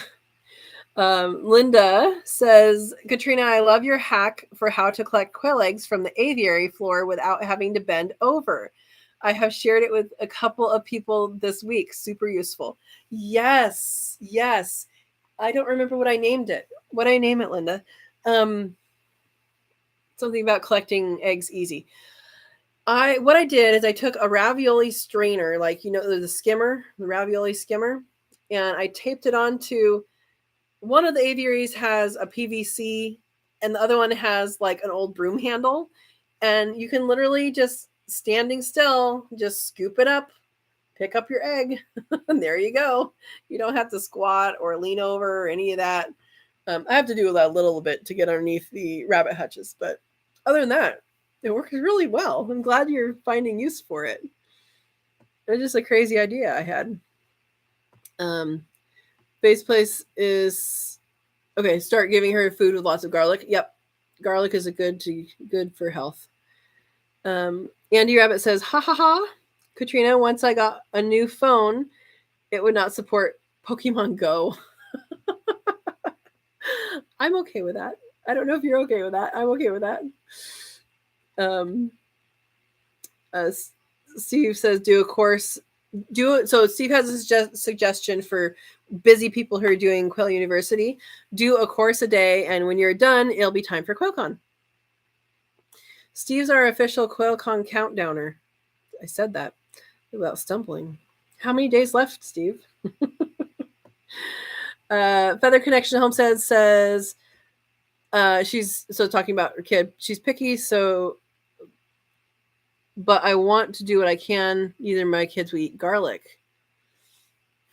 Linda says, Katrina, I love your hack for how to collect quail eggs from the aviary floor without having to bend over. I have shared it with a couple of people this week. Super useful. Yes. Yes. I don't remember what I named it. What I name it, Linda? Something about collecting eggs easy. What I did is I took a ravioli strainer, like the skimmer, the ravioli skimmer, and I taped it onto one of the aviaries has a PVC and the other one has like an old broom handle, and you can literally just standing still, just scoop it up, pick up your egg, and there you go. You don't have to squat or lean over or any of that. I have to do that a little bit to get underneath the rabbit hutches, but other than that, it works really well. I'm glad you're finding use for it. It's just a crazy idea I had. Base place is okay. Start giving her food with lots of garlic. Yep, garlic is good for health. Andy Rabbit says, "Ha ha ha, Katrina. Once I got a new phone, it would not support Pokemon Go." I'm okay with that. I don't know if you're okay with that. I'm okay with that. Steve says, do a course. Do it. So Steve has a suggestion for busy people who are doing Quail University. Do a course a day, and when you're done, it'll be time for QuailCon. Steve's our official QuailCon countdowner. I said that without stumbling. How many days left, Steve? Feather Connection Homestead says she's talking about her kid. She's picky, but I want to do what I can. Either my kids will eat garlic.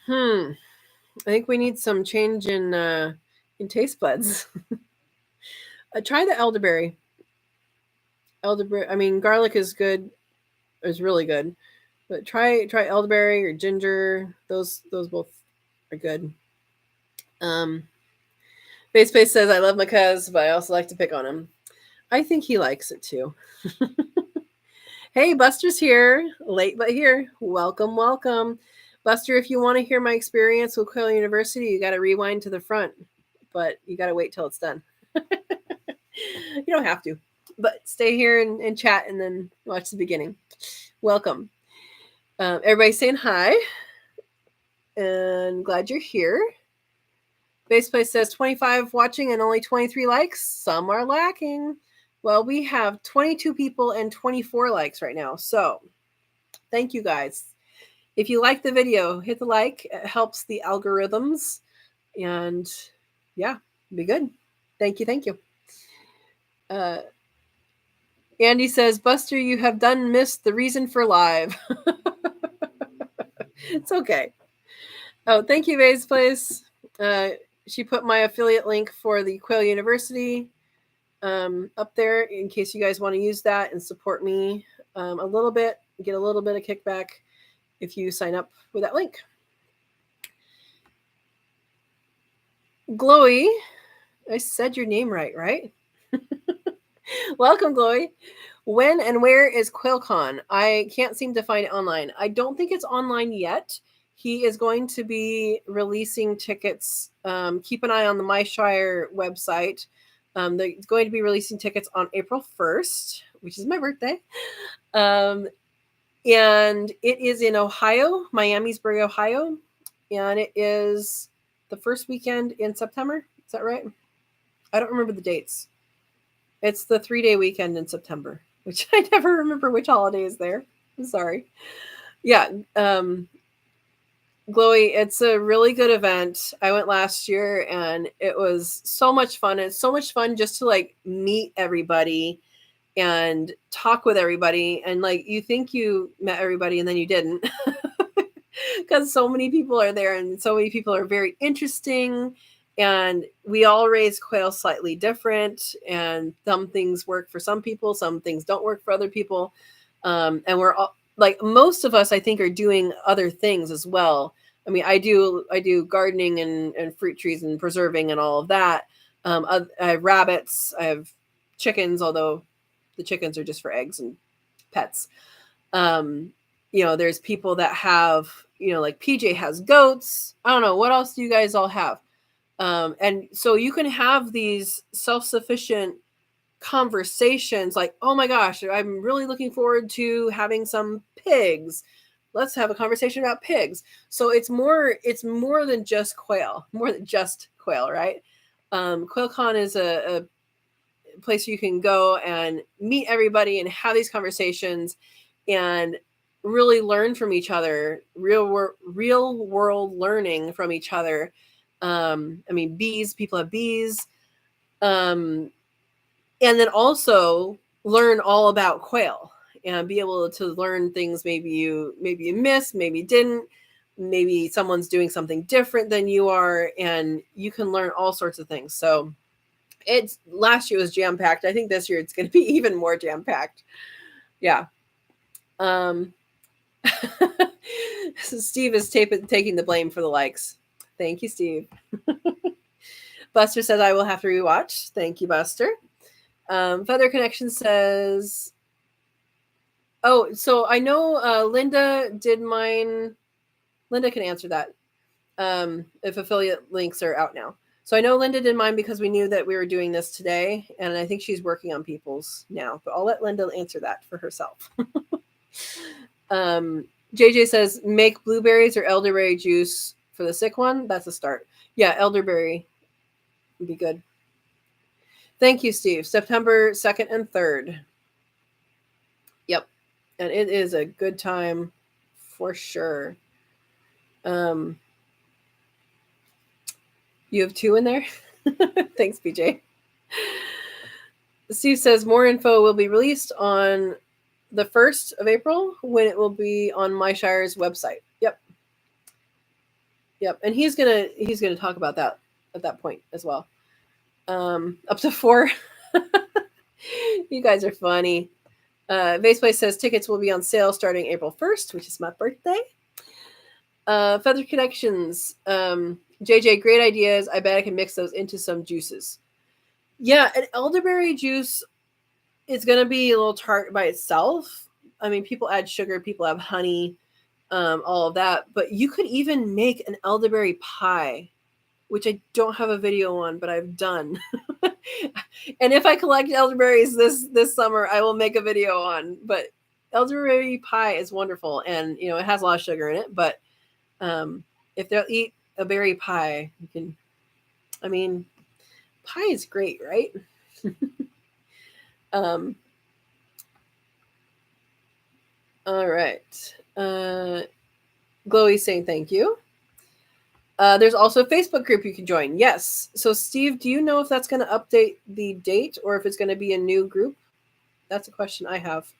I think we need some change in taste buds. Try the elderberry. Elderberry. I mean, garlic is good. It's really good. But try elderberry or ginger. Those both are good. Base says, I love my cuz, but I also like to pick on him. I think he likes it too. Hey, Buster's here. Late but here. Welcome, welcome. Buster, if you want to hear my experience with Quail University, you got to rewind to the front, but you got to wait till it's done. You don't have to, but stay here and chat and then watch the beginning. Welcome. Everybody's saying hi, and glad you're here. Base Place says 25 watching and only 23 likes. Some are lacking. Well, we have 22 people and 24 likes right now. So thank you guys. If you like the video, hit the like. It helps the algorithms. And yeah, be good. Thank you. Thank you. Andy says, Buster, you have done missed the reason for live. It's okay. Oh, thank you, Base Place. She put my affiliate link for the Quail University up there in case you guys want to use that and support me a little bit, get a little bit of kickback if you sign up with that link. Glowy, I said your name right? Welcome, Glowy. When and where is QuailCon? I can't seem to find it online. I don't think it's online yet. He is going to be releasing tickets. Keep an eye on the MyShire website. They're going to be releasing tickets on April 1st, which is my birthday. And it is in Ohio, Miamisburg, Ohio. And it is the first weekend in September. Is that right? I don't remember the dates. It's the 3-day weekend in September, which I never remember which holiday is there. I'm sorry. Yeah. Glowy, it's a really good event. I went last year and it was so much fun. It's so much fun just to like meet everybody and talk with everybody. And like, you think you met everybody and then you didn't because so many people are there and so many people are very interesting. And we all raise quail slightly different, and some things work for some people, some things don't work for other people. And we're all like, most of us, I think, are doing other things as well. I mean, I do gardening and fruit trees and preserving and all of that. I have rabbits. I have chickens, although the chickens are just for eggs and pets. Um, there's people that have, like PJ has goats. I don't know. What else do you guys all have? And so you can have these self-sufficient conversations like, oh my gosh, I'm really looking forward to having some pigs. Let's have a conversation about pigs. So it's more than just quail, right? QuailCon is a place you can go and meet everybody and have these conversations and really learn from each other, real world learning from each other. I mean, people have bees. And then also learn all about quail and be able to learn things maybe you missed, maybe didn't, maybe someone's doing something different than you are, and you can learn all sorts of things. So it's last year was jam-packed. I think this year it's going to be even more jam-packed. Yeah. So Steve is taking the blame for the likes. Thank you, Steve. Buster says I will have to rewatch. Thank you, Buster. Feather Connection says, oh, so I know Linda did mine. Linda can answer that if affiliate links are out now. So I know Linda did mine because we knew that we were doing this today, and I think she's working on people's now. But I'll let Linda answer that for herself. JJ says, make blueberries or elderberry juice for the sick one. That's a start. Yeah, elderberry would be good. Thank you, Steve. September 2nd and 3rd. Yep. And it is a good time for sure. You have 2 in there? Thanks, BJ. Steve says more info will be released on the 1st of April when it will be on My Shire's website. Yep. And he's gonna talk about that at that point as well. Up to 4. You guys are funny. Vaseplay says tickets will be on sale starting April 1st, which is my birthday. Feather Connections. JJ, great ideas. I bet I can mix those into some juices. Yeah, an elderberry juice is going to be a little tart by itself. I mean, people add sugar, people have honey, all of that. But you could even make an elderberry pie, which I don't have a video on, but I've done. And if I collect elderberries this summer, I will make a video on. But elderberry pie is wonderful, and it has a lot of sugar in it. But if they'll eat a berry pie, you can. I mean, pie is great, right? All right. Glowy's saying thank you. There's also a Facebook group you can join. Yes. So, Steve, do you know if that's going to update the date or if it's going to be a new group? That's a question I have.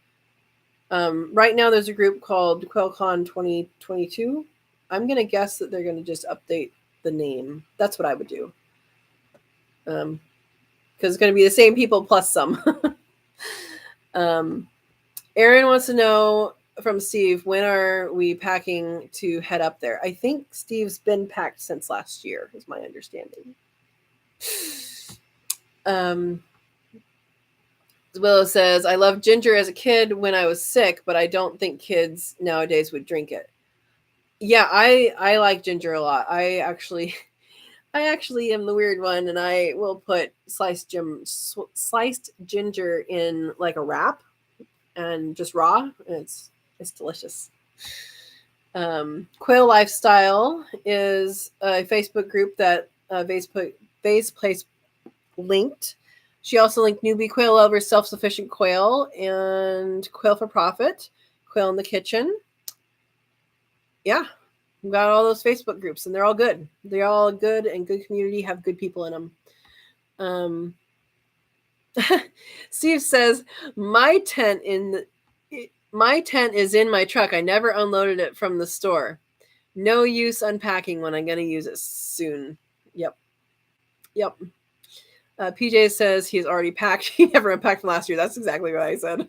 Right now, there's a group called QuailCon 2022. I'm going to guess that they're going to just update the name. That's what I would do. Because it's going to be the same people plus some. Aaron wants to know from Steve, when are we packing to head up there? I think Steve's been packed since last year, is my understanding. Willow says, I loved ginger as a kid when I was sick, but I don't think kids nowadays would drink it. Yeah, I like ginger a lot. I actually am the weird one, and I will put sliced ginger in like a wrap and just raw, and it's delicious. Quail Lifestyle is a Facebook group that Vase Place linked. She also linked Newbie Quail Lovers, Self-Sufficient Quail, and Quail for Profit, Quail in the Kitchen. Yeah, we've got all those Facebook groups, and they're all good. They're all good and good community, have good people in them. Steve says, my tent is in my truck. I never unloaded it from the store. No use unpacking when I'm going to use it soon. Yep. PJ says he's already packed. He never unpacked from last year. That's exactly what I said.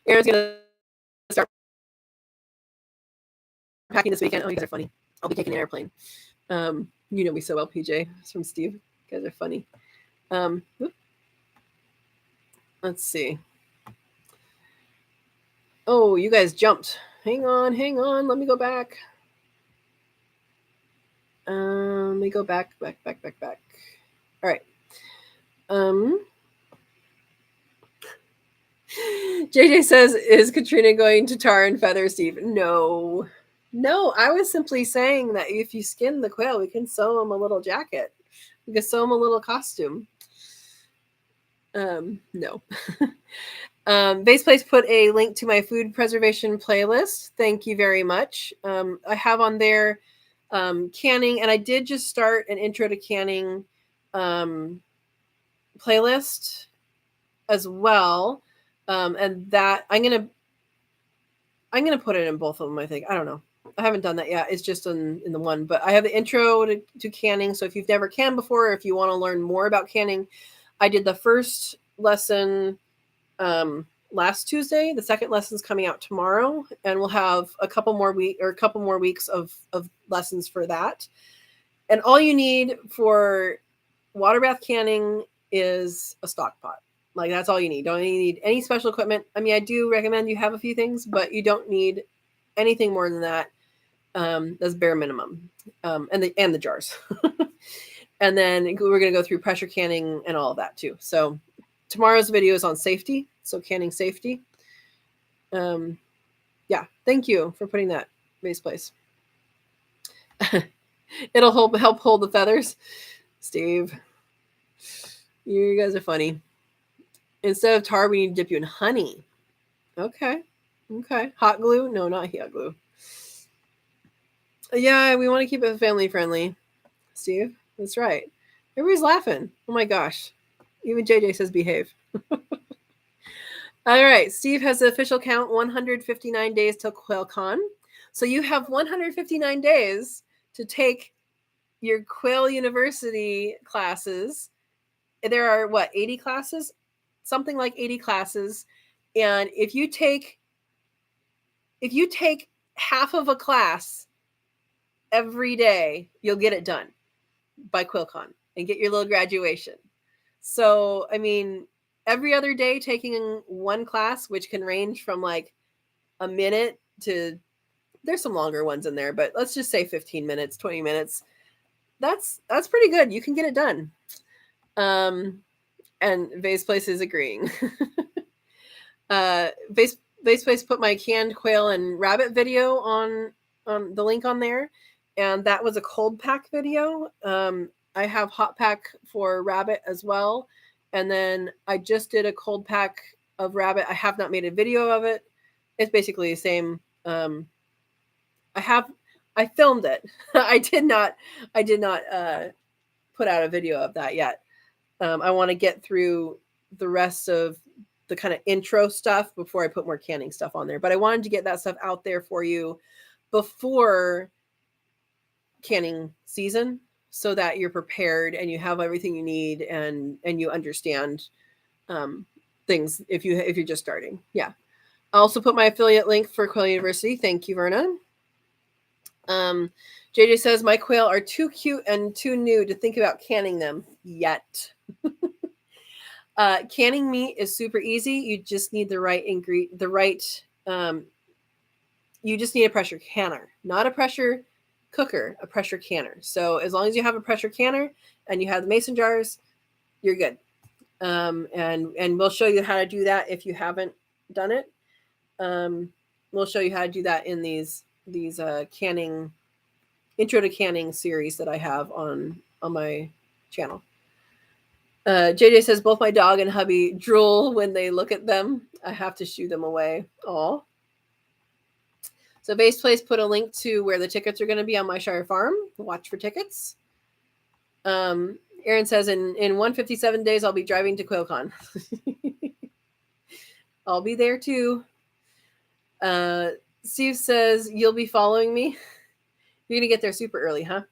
Aaron's going to start packing this weekend. Oh, you guys are funny. I'll be taking an airplane. You know me so well, PJ. It's from Steve. You guys are funny. Let's see. Oh, you guys jumped. Hang on. Let me go back. Let me go back. All right. JJ says, is Katrina going to tar and feather Steve? No, I was simply saying that if you skin the quail, we can sew him a little jacket. We can sew him a little costume. No. Base Place put a link to my food preservation playlist. Thank you very much. I have on there canning, and I did just start an intro to canning playlist as well. And that I'm gonna put it in both of them. I think. I don't know. I haven't done that yet. It's just in the one, but I have the intro to canning. So if you've never canned before, or if you want to learn more about canning, I did the first lesson last Tuesday. The second lesson's coming out tomorrow, and we'll have a couple more weeks of lessons for that. And all you need for water bath canning is a stock pot. Like, that's all you need. Don't need any special equipment. I mean, I do recommend you have a few things, but you don't need anything more than that. That's bare minimum. And the jars. And then we're going to go through pressure canning and all of that too. So tomorrow's video is on safety. So canning safety. Yeah. Thank you for putting that, Base Place. It'll help hold the feathers. Steve, you guys are funny. Instead of tar, we need to dip you in honey. Okay. Hot glue? No, not hot glue. Yeah, we want to keep it family friendly. Steve, that's right. Everybody's laughing. Oh my gosh. Even JJ says behave. All right. Steve has the official count 159 days till QuailCon. So you have 159 days to take your Quail University classes. There are 80 classes? Something like 80 classes. And if you take half of a class every day, you'll get it done by QuailCon and get your little graduation. So, I mean, every other day taking one class, which can range from like a minute to, there's some longer ones in there, but let's just say 15 minutes, 20 minutes. That's pretty good. You can get it done. And Vase Place is agreeing. Vase Place put my canned quail and rabbit video on the link on there. And that was a cold pack video. I have hot pack for rabbit as well. And then I just did a cold pack of rabbit. I have not made a video of it. It's basically the same. I filmed it. I did not put out a video of that yet. I want to get through the rest of the kind of intro stuff before I put more canning stuff on there. But I wanted to get that stuff out there for you before canning season, so that you're prepared and you have everything you need and you understand things if you're just starting. Yeah. I also put my affiliate link for Quail University. Thank you, Verna. JJ says, my quail are too cute and too new to think about canning them yet. Canning meat is super easy. You just need the right ingredient, you just need a pressure canner, not a pressure cooker, a pressure canner. So as long as you have a pressure canner and you have the mason jars, you're good. And we'll show you how to do that if you haven't done it. We'll show you how to do that in these canning, intro to canning series that I have on my channel. JJ says, both my dog and hubby drool when they look at them. I have to shoo them away. Aw. So Base Place put a link to where the tickets are going to be on my Shire Farm. Watch for tickets. Aaron says, in 157 days, I'll be driving to QuailCon. I'll be there too. Steve says, you'll be following me. You're going to get there super early, huh?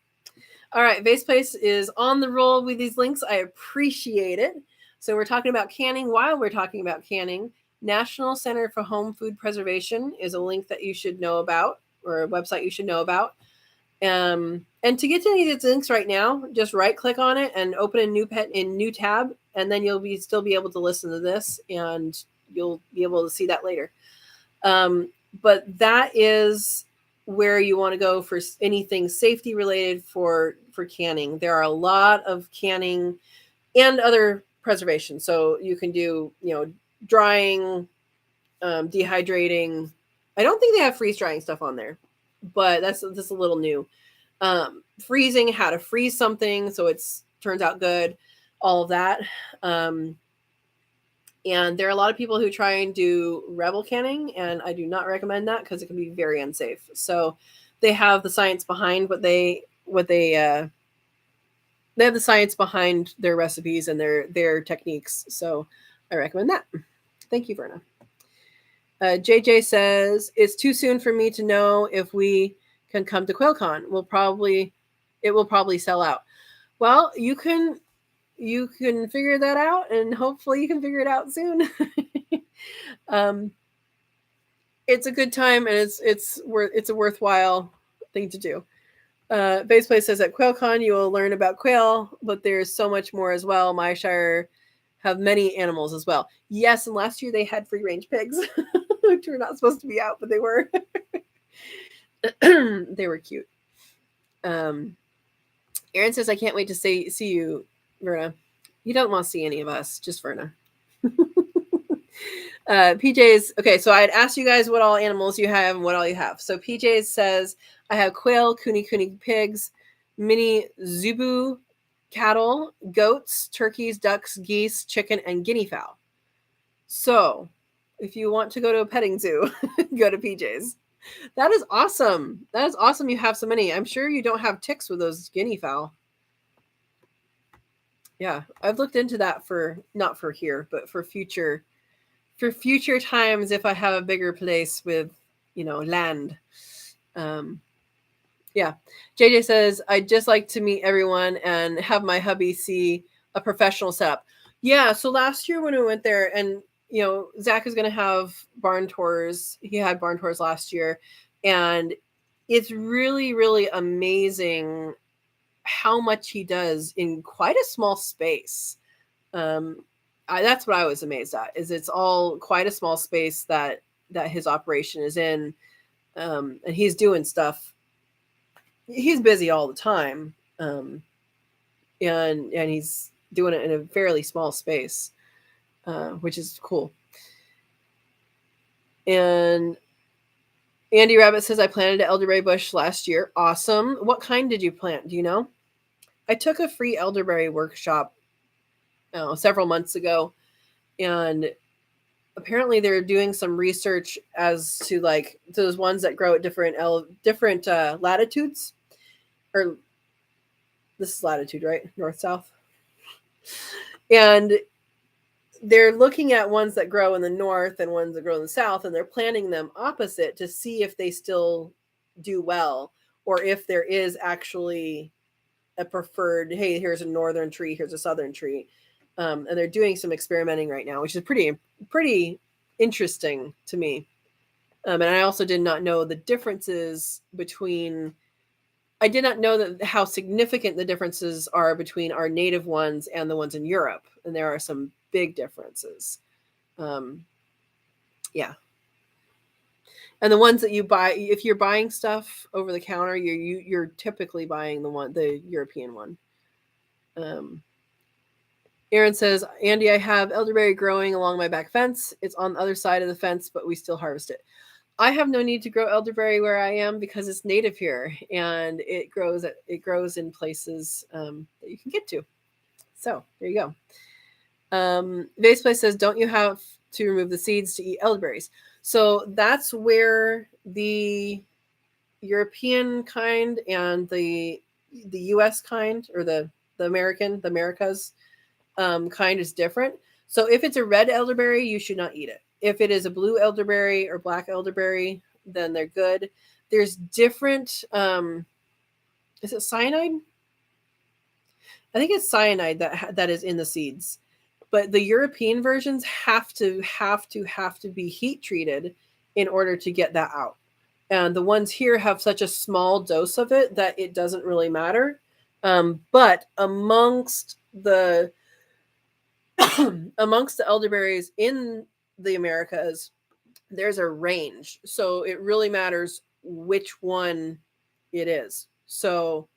All right. Vase Place is on the roll with these links. I appreciate it. So we're talking about canning. While we're talking about canning, National Center for Home Food Preservation is a link that you should know about or a website you should know about. And to get to any of these links right now, just right click on it and open a new tab, and then you'll still be able to listen to this, and you'll be able to see that later. But that is where you want to go for anything safety related for canning. There are a lot of canning and other preservation. So you can do, drying, dehydrating. I don't think they have freeze drying stuff on there, but that's a little new. Freezing, how to freeze something so it's turns out good, all of that. And there are a lot of people who try and do rebel canning, and I do not recommend that because it can be very unsafe. So they have the science behind they have the science behind their recipes and their techniques. So I recommend that. Thank you, Verna. JJ says, it's too soon for me to know if we can come to QuailCon. It will probably sell out. Well, you can figure that out, and hopefully you can figure it out soon. It's a good time, and it's a worthwhile thing to do. Baseplay says at QuailCon you will learn about quail, but there's so much more as well. My shire have many animals as well. Yes, and last year they had free range pigs, which were not supposed to be out, but they were. They were cute. Aaron says, I can't wait to see you, Verna. You don't want to see any of us, just Verna. PJ's, okay, so I had asked you guys what all animals you have and what all you have. So PJ says, I have quail, kuni pigs, mini zebu cattle, goats, turkeys, ducks, geese, chicken, and guinea fowl. So if you want to go to a petting zoo, go to PJ's. That is awesome. That is awesome you have so many. I'm sure you don't have ticks with those guinea fowl. Yeah, I've looked into that not for here, but for future times if I have a bigger place with, land. Yeah. JJ says, I'd just like to meet everyone and have my hubby see a professional setup. Yeah, so last year when we went there, and Zach is going to have barn tours. He had barn tours last year, and it's really, really amazing how much he does in quite a small space. That's what I was amazed at, is it's all quite a small space that his operation is in. And he's doing stuff. He's busy all the time. And he's doing it in a fairly small space, which is cool. And Andy Rabbit says, I planted an elderberry bush last year. Awesome. What kind did you plant? Do you know? I took a free elderberry workshop several months ago, and apparently they're doing some research as to like those ones that grow at different latitudes. Or this is latitude, right? North, south. And they're looking at ones that grow in the north and ones that grow in the south, and they're planting them opposite to see if they still do well, or if there is actually a preferred, hey, here's a northern tree, here's a southern tree. And they're doing some experimenting right now, which is pretty interesting to me. And I also did not know the differences between, I did not know that how significant the differences are between our native ones and the ones in Europe. And there are some big differences. Yeah. And the ones that you buy, if you're buying stuff over the counter, you're typically buying the European one. Aaron says, Andy, I have elderberry growing along my back fence. It's on the other side of the fence, but we still harvest it. I have no need to grow elderberry where I am because it's native here, and it grows in places that you can get to. So there you go. Vaseplay says, don't you have to remove the seeds to eat elderberries? So that's where the European kind and the US kind, or the Americas kind is different. So if it's a red elderberry, you should not eat it. If it is a blue elderberry or black elderberry, then they're good. There's different, is it cyanide? I think it's cyanide that is in the seeds. But the European versions have to be heat treated in order to get that out. And the ones here have such a small dose of it that it doesn't really matter. But amongst the amongst the elderberries in the Americas, there's a range. So it really matters which one it is. So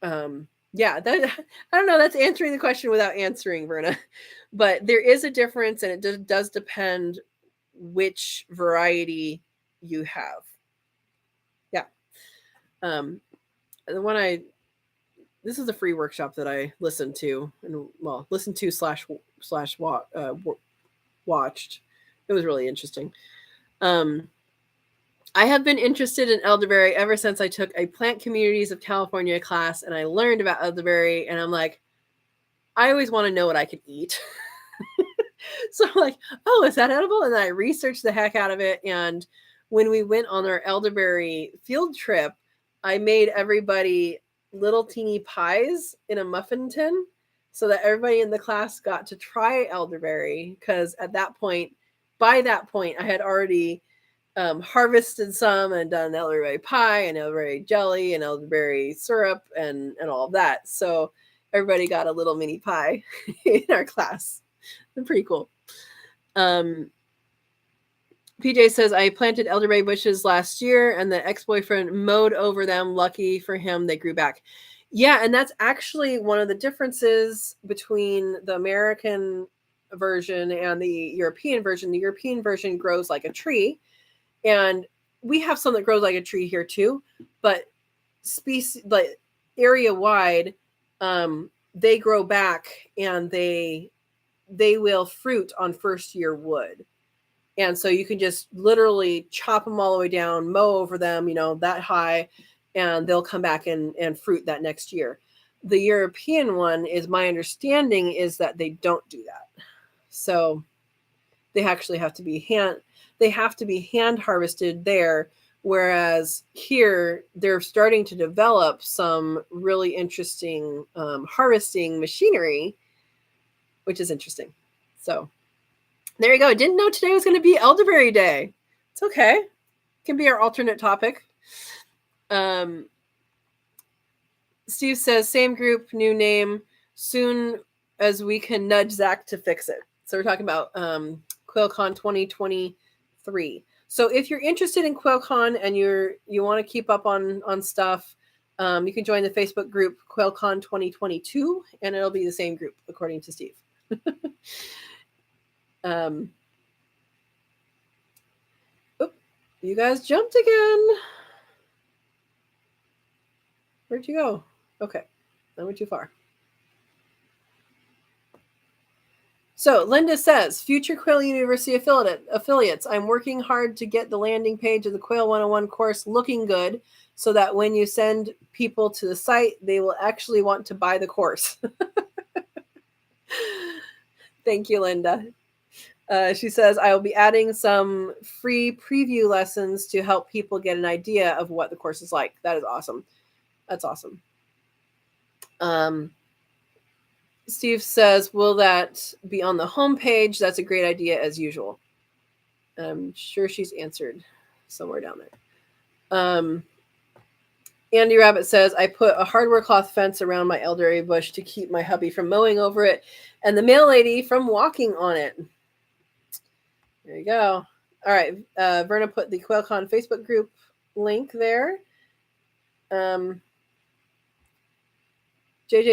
yeah, that I don't know, that's answering the question without answering, Verna. But there is a difference, and it does depend which variety you have. Yeah. The one this is a free workshop that I listened to, and listened to watched. It was really interesting. I have been interested in elderberry ever since I took a Plant Communities of California class, and I learned about elderberry, and I'm like, I always want to know what I could eat. So I'm like, oh, is that edible? And then I researched the heck out of it. And when we went on our elderberry field trip, I made everybody little teeny pies in a muffin tin so that everybody in the class got to try elderberry. Because by that point, I had already harvested some and done elderberry pie and elderberry jelly and elderberry syrup and all of that. So everybody got a little mini pie in our class. Pretty cool. PJ says, I planted elderberry bushes last year and the ex-boyfriend mowed over them. Lucky for him, they grew back. Yeah, and that's actually one of the differences between the American version and the European version. The European version grows like a tree, and we have some that grows like a tree here too, but area wide, they grow back and they will fruit on first year wood. And so you can just literally chop them all the way down, mow over them, that high, and they'll come back and fruit that next year. The European one, is my understanding, is that they don't do that. So they actually have to be hand harvested there. Whereas here, they're starting to develop some really interesting harvesting machinery, which is interesting. So there you go. Didn't know today was going to be Elderberry Day. It's okay. It can be our alternate topic. Steve says, same group, new name. Soon as we can nudge Zach to fix it. So we're talking about QuailCon 2023. So if you're interested in QuailCon and you want to keep up on stuff, you can join the Facebook group QuailCon 2022, and it'll be the same group, according to Steve. You guys jumped again. Where'd you go? Okay, I went too far. So Linda says, future Quail University affiliates, I'm working hard to get the landing page of the Quail 101 course looking good so that when you send people to the site, they will actually want to buy the course. Thank you, Linda. She says, I will be adding some free preview lessons to help people get an idea of what the course is like. That is awesome. That's awesome. Steve says, will that be on the homepage? That's a great idea, as usual. I'm sure she's answered somewhere down there. Andy Rabbit says, I put a hardware cloth fence around my elderberry bush to keep my hubby from mowing over it and the mail lady from walking on it. There you go. All right. Verna put the QuailCon Facebook group link there. JJ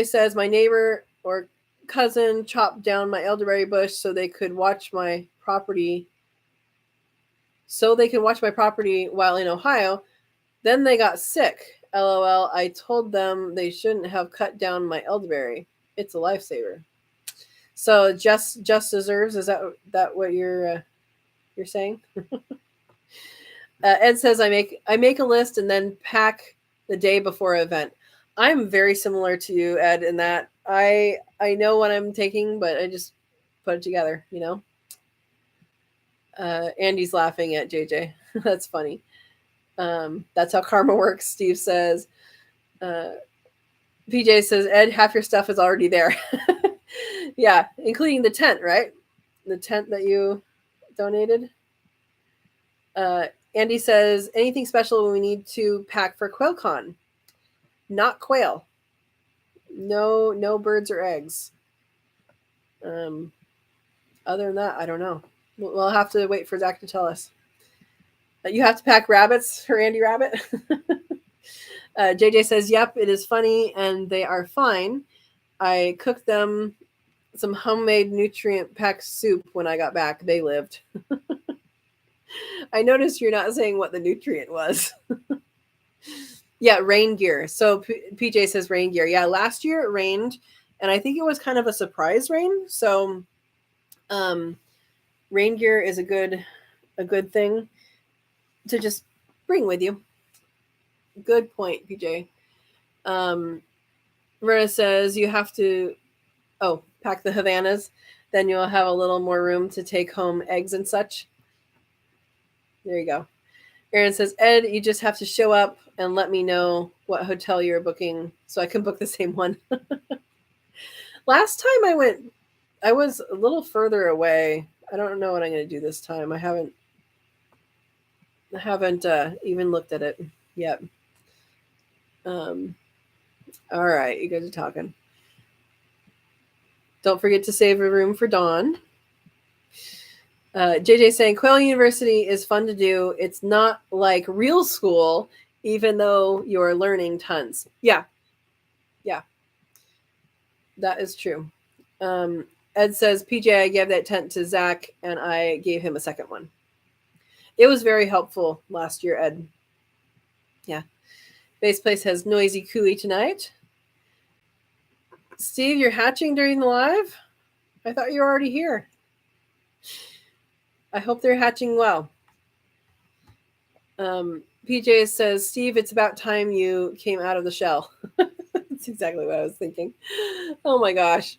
says, my neighbor or cousin chopped down my elderberry bush so they could watch my property. While in Ohio. Then they got sick. LOL. I told them they shouldn't have cut down my elderberry. It's a lifesaver. So just deserves. Is that what you're saying? Ed says, I make a list and then pack the day before an event. I'm very similar to you, Ed, in that I know what I'm taking, but I just put it together, Andy's laughing at JJ. That's funny. That's how karma works, Steve says. PJ says, Ed, half your stuff is already there. Yeah, including the tent, right? The tent that you donated. Andy says, anything special we need to pack for QuailCon? Not quail. No birds or eggs. Other than that, I don't know. We'll have to wait for Zach to tell us. You have to pack rabbits for Andy Rabbit. JJ says, yep, it is funny and they are fine. I cooked them some homemade nutrient-packed soup when I got back. They lived. I noticed you're not saying what the nutrient was. Yeah, rain gear. So PJ says rain gear. Yeah, last year it rained, and I think it was kind of a surprise rain. So rain gear is a good thing to just bring with you. Good point, PJ. Rita says you have to pack the Havanas, then you'll have a little more room to take home eggs and such. There you go. Aaron says, Ed, you just have to show up and let me know what hotel you're booking so I can book the same one. Last time I went, I was a little further away. I don't know what I'm going to do this time. I haven't even looked at it yet. All right, you guys are talking. Don't forget to save a room for Dawn. JJ saying Quail University is fun to do. It's not like real school, even though you're learning tons. Yeah, that is true. Ed says, PJ, I gave that tent to Zach and I gave him a second one. It was very helpful last year, Ed. Yeah. Base Place has noisy cooey tonight. Steve, you're hatching during the live? I thought you were already here. I hope they're hatching well. PJ says, Steve, it's about time you came out of the shell. That's exactly what I was thinking. Oh my gosh.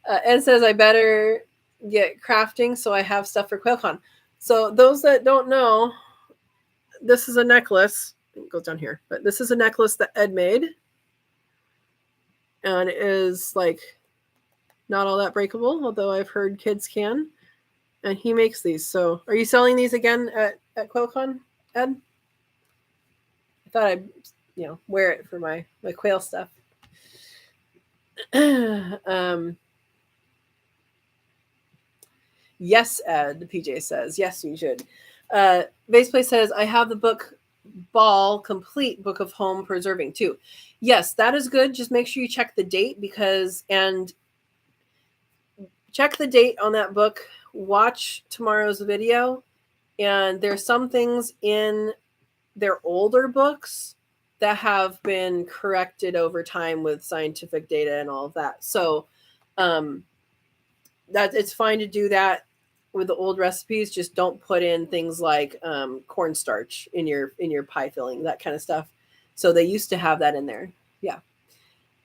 Ed says, I better get crafting so I have stuff for QuailCon. So those that don't know, this is a necklace. It goes down here. But this is a necklace that Ed made. And it is like not all that breakable, although I've heard kids can. And he makes these. So are you selling these again at QuailCon, Ed? I thought I'd wear it for my quail stuff. Yes, Ed, PJ says. Yes, you should. Base Place says, I have the book Ball Complete Book of Home Preserving too. Yes, that is good. Just make sure you check the date and check the date on that book. Watch tomorrow's video. And there's some things in their older books that have been corrected over time with scientific data and all of that. So that it's fine to do that with the old recipes. Just don't put in things like cornstarch in your pie filling, that kind of stuff. So they used to have that in there. Yeah.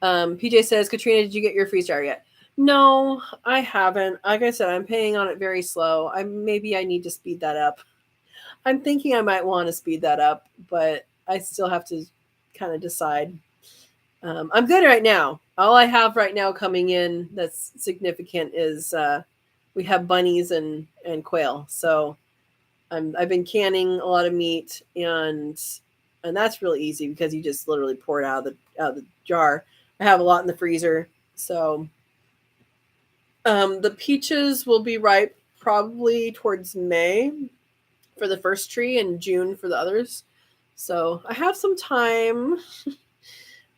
PJ says, Katrina, did you get your freeze dryer yet? No, I haven't. Like I said, I'm paying on it very slow. Maybe I need to speed that up. I'm thinking I might want to speed that up, but I still have to kind of decide. I'm good right now. All I have right now coming in that's significant is we have bunnies and quail. So I've been canning a lot of meat, and that's really easy because you just literally pour it out of the jar. I have a lot in the freezer. So the peaches will be ripe probably towards May for the first tree and June for the others. So I have some time.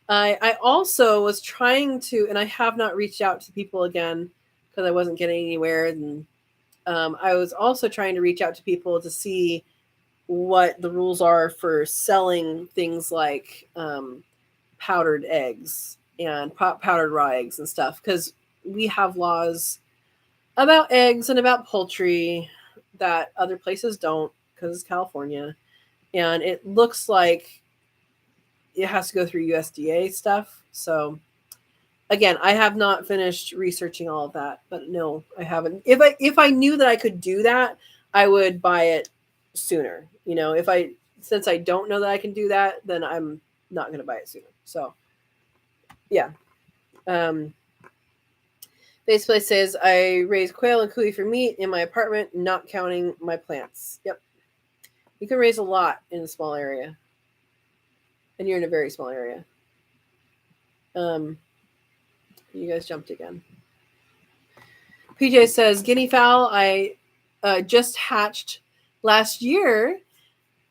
I also was trying to, and I have not reached out to people again because I wasn't getting anywhere. And I was also trying to reach out to people to see what the rules are for selling things like powdered eggs and powdered raw eggs and stuff, because we have laws about eggs and about poultry that other places don't, because it's California. And it looks like it has to go through USDA stuff. So again, I have not finished researching all of that, but no, I haven't. If I knew that I could do that, I would buy it sooner. Since I don't know that I can do that, then I'm not going to buy it sooner. So yeah. Base Place says, I raise quail and cooey for meat in my apartment, not counting my plants. Yep. You can raise a lot in a small area, and you're in a very small area. You guys jumped again. PJ says guinea fowl I just hatched last year,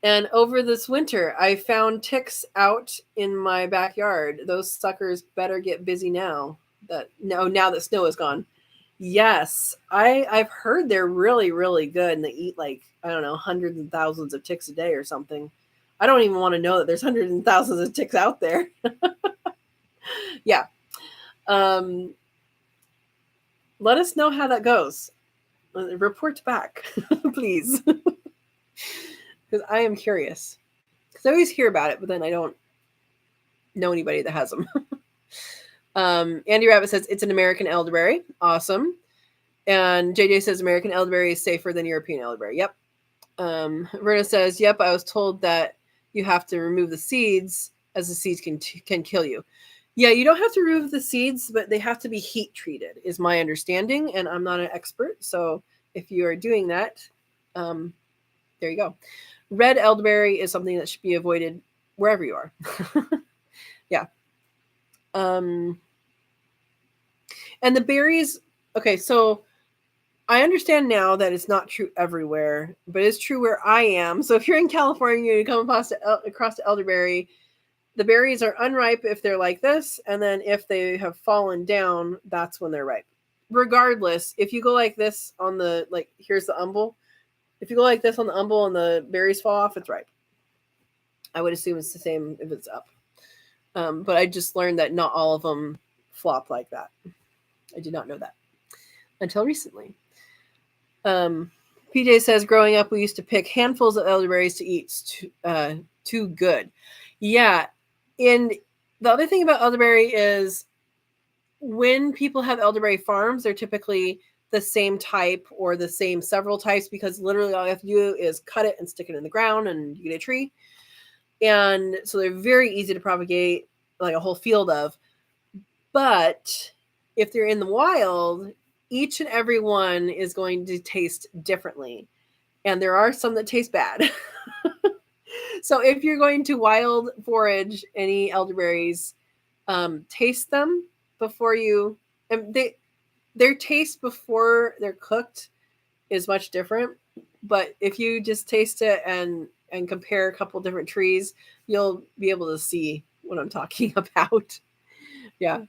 and over this winter I found ticks out in my backyard. Those suckers better get busy now. Now that snow is gone. Yes, I've heard they're really really good, and they eat like I don't know hundreds and thousands of ticks a day or something. I don't even want to know that there's hundreds and thousands of ticks out there. Yeah. Um, let us know how that goes. Report back, please, because I am curious. Because I always hear about it, but then I don't know anybody that has them. Andy Rabbit says it's an American elderberry. Awesome. And JJ says American elderberry is safer than European elderberry. Yep. Verna says, yep, I was told that you have to remove the seeds as the seeds can kill you. Yeah, you don't have to remove the seeds, but they have to be heat treated, is my understanding. And I'm not an expert. So if you are doing that, there you go. Red elderberry is something that should be avoided wherever you are. Yeah. And the berries, okay, so I understand now that it's not true everywhere, but it's true where I am. So if you're in California and you come across the elderberry, the berries are unripe if they're like this, and then if they have fallen down, that's when they're ripe. Regardless, if you go like this on the, like, here's the umbel. If you go like this on the umbel and the berries fall off, it's ripe. I would assume it's the same if it's up. But I just learned that not all of them flop like that. I did not know that until recently. PJ says, growing up, we used to pick handfuls of elderberries to eat. Too good. Yeah. And the other thing about elderberry is when people have elderberry farms, they're typically the same type or the same several types, because literally all you have to do is cut it and stick it in the ground and you get a tree. And so they're very easy to propagate, like a whole field of. But if they're in the wild, each and every one is going to taste differently. And there are some that taste bad. So if you're going to wild forage any elderberries, taste them before you, and their taste before they're cooked is much different. But if you just taste it and compare a couple different trees, you'll be able to see what I'm talking about. Yeah.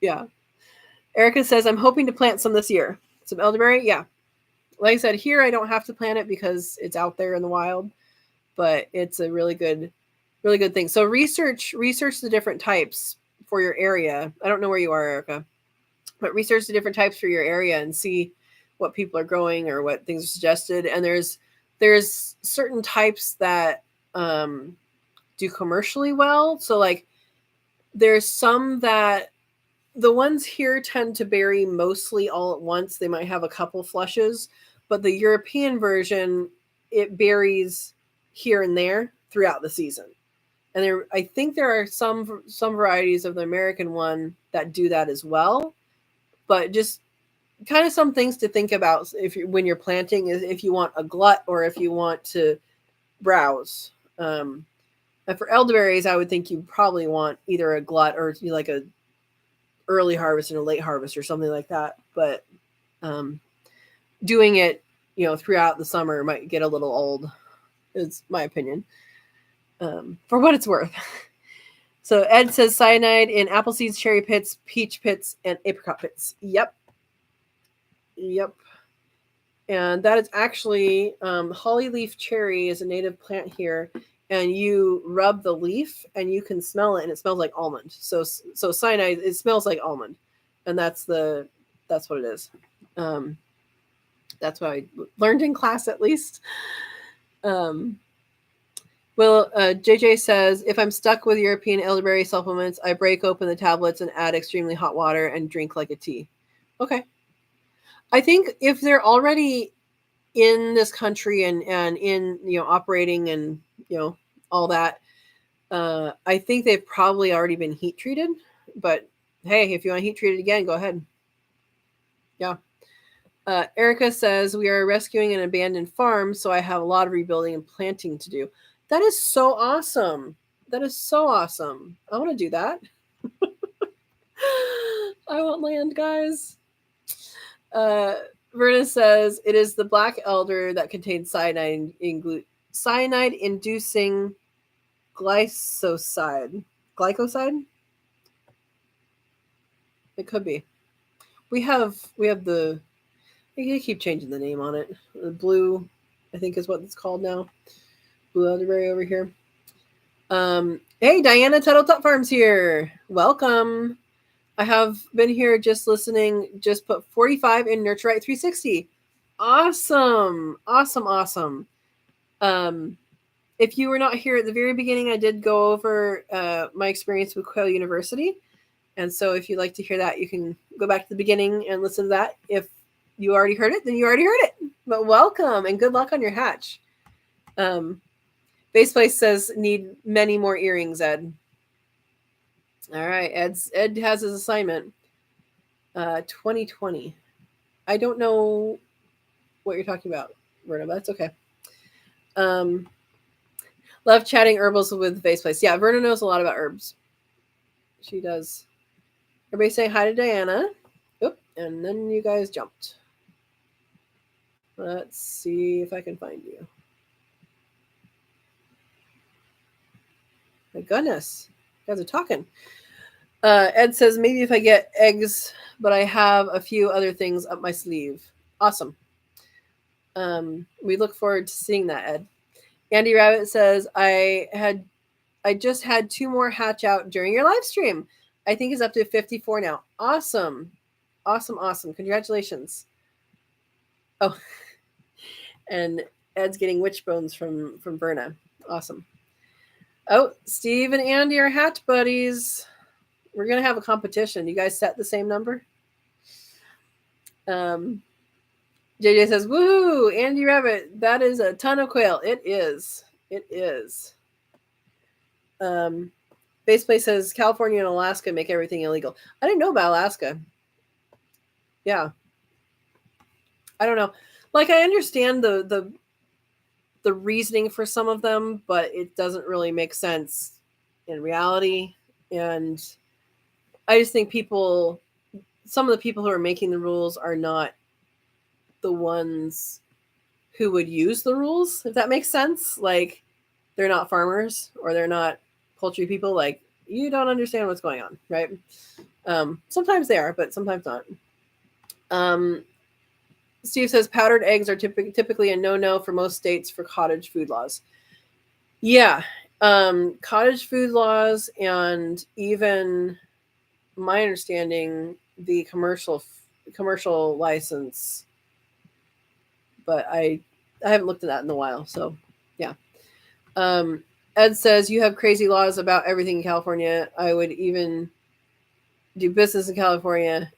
Yeah. Erica says, I'm hoping to plant some this year. Some elderberry. Yeah. Like I said, here I don't have to plant it because it's out there in the wild, but it's a really good thing. So research the different types for your area. I don't know where you are, Erica, but research the different types for your area and see what people are growing or what things are suggested. And there's certain types that do commercially well. So like there's some that the ones here tend to berry mostly all at once. They might have a couple flushes, but the European version, it berries here and there throughout the season. And I think there are some varieties of the American one that do that as well. But just kind of some things to think about when you're planting is if you want a glut or if you want to browse. And for elderberries, I would think you probably want either a glut or like a early harvest and a late harvest or something like that. But doing it, throughout the summer might get a little old, is my opinion, for what it's worth. So Ed says cyanide in apple seeds, cherry pits, peach pits, and apricot pits. Yep. And that is actually holly leaf cherry is a native plant here. And you rub the leaf and you can smell it, and it smells like almond. So cyanide, it smells like almond, and that's what it is. That's what I learned in class, at least. JJ says, if I'm stuck with European elderberry supplements, I break open the tablets and add extremely hot water and drink like a tea. Okay. I think if they're already in this country and in, operating and, all that, I think they've probably already been heat treated. But hey, if you want to heat treat it again, go ahead. Yeah. Erica says, we are rescuing an abandoned farm, so I have a lot of rebuilding and planting to do. That is so awesome. That is so awesome. I want to do that. I want land, guys. Verna says, it is the black elder that contains cyanide-inducing glycoside. Glycoside? It could be. We have the. They keep changing the name on it. The blue, I think, is what it's called now. Blue elderberry over here. Hey, Diana, Tuttle Tot Farms here. Welcome. I have been here just listening. Just put 45 in Nurture Right 360. Awesome. If you were not here at the very beginning, I did go over my experience with Quail University. And so if you'd like to hear that, you can go back to the beginning and listen to that. If you already heard it, then you already heard it. But welcome and good luck on your hatch. Base Place says, need many more earrings, Ed. All right, Ed has his assignment. 2020. I don't know what you're talking about, Verna, but that's okay. Love chatting herbals with Base Place. Yeah, Verna knows a lot about herbs. She does. Everybody say hi to Diana. Oop, and then you guys jumped. Let's see if I can find you. My goodness, you guys are talking. Ed says, maybe if I get eggs, but I have a few other things up my sleeve. Awesome. We look forward to seeing that, Ed. Andy Rabbit says, I just had 2 more hatch out during your live stream. I think it's up to 54 now. Awesome. Congratulations. Oh, and Ed's getting witch bones from Verna. Awesome. Oh, Steve and Andy are hatch buddies. We're going to have a competition. You guys set the same number? JJ says, woohoo, Andy Rabbit, that is a ton of quail. It is. Base Place says, California and Alaska make everything illegal. I didn't know about Alaska. Yeah. I don't know. Like, I understand the reasoning for some of them, but it doesn't really make sense in reality. And I just think some of the people who are making the rules are not the ones who would use the rules, if that makes sense. Like, they're not farmers or they're not poultry people. Like, you don't understand what's going on, right? Sometimes they are, but sometimes not. Steve says powdered eggs are typically a no-no for most states for cottage food laws. Yeah, cottage food laws, and even my understanding, the commercial license. But I haven't looked at that in a while, so yeah. Ed says, you have crazy laws about everything in California. I would even do business in California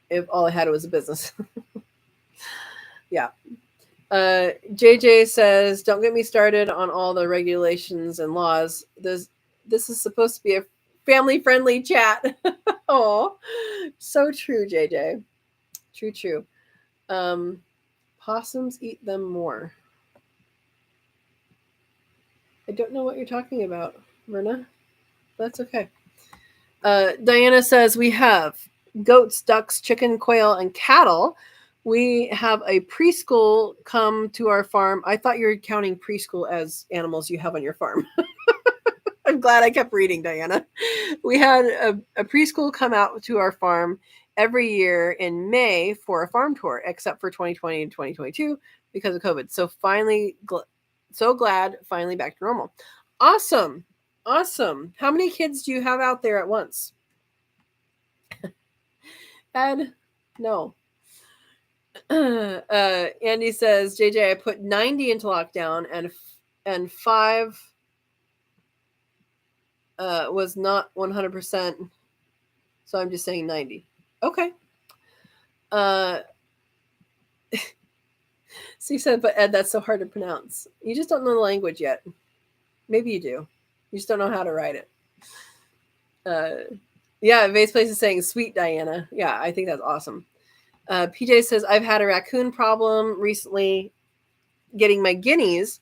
if all I had was a business. Yeah. JJ says, don't get me started on all the regulations and laws. This is supposed to be a family-friendly chat. Oh, so true, JJ. True. Possums eat them more. I don't know what you're talking about, Verna. That's okay. Diana says, we have goats, ducks, chicken, quail, and cattle. We have a preschool come to our farm. I thought you were counting preschool as animals you have on your farm. I'm glad I kept reading, Diana. We had a preschool come out to our farm every year in May for a farm tour, except for 2020 and 2022 because of COVID. So finally, so glad, finally back to normal. Awesome. How many kids do you have out there at once? Ed, no. Andy says, JJ, I put 90 into lockdown and 5 was not 100%. So I'm just saying 90. Okay. So you said, but Ed, that's so hard to pronounce. You just don't know the language yet. Maybe you do. You just don't know how to write it. Yeah, Vase Place is saying, sweet Diana. Yeah, I think that's awesome. PJ says, I've had a raccoon problem recently getting my guineas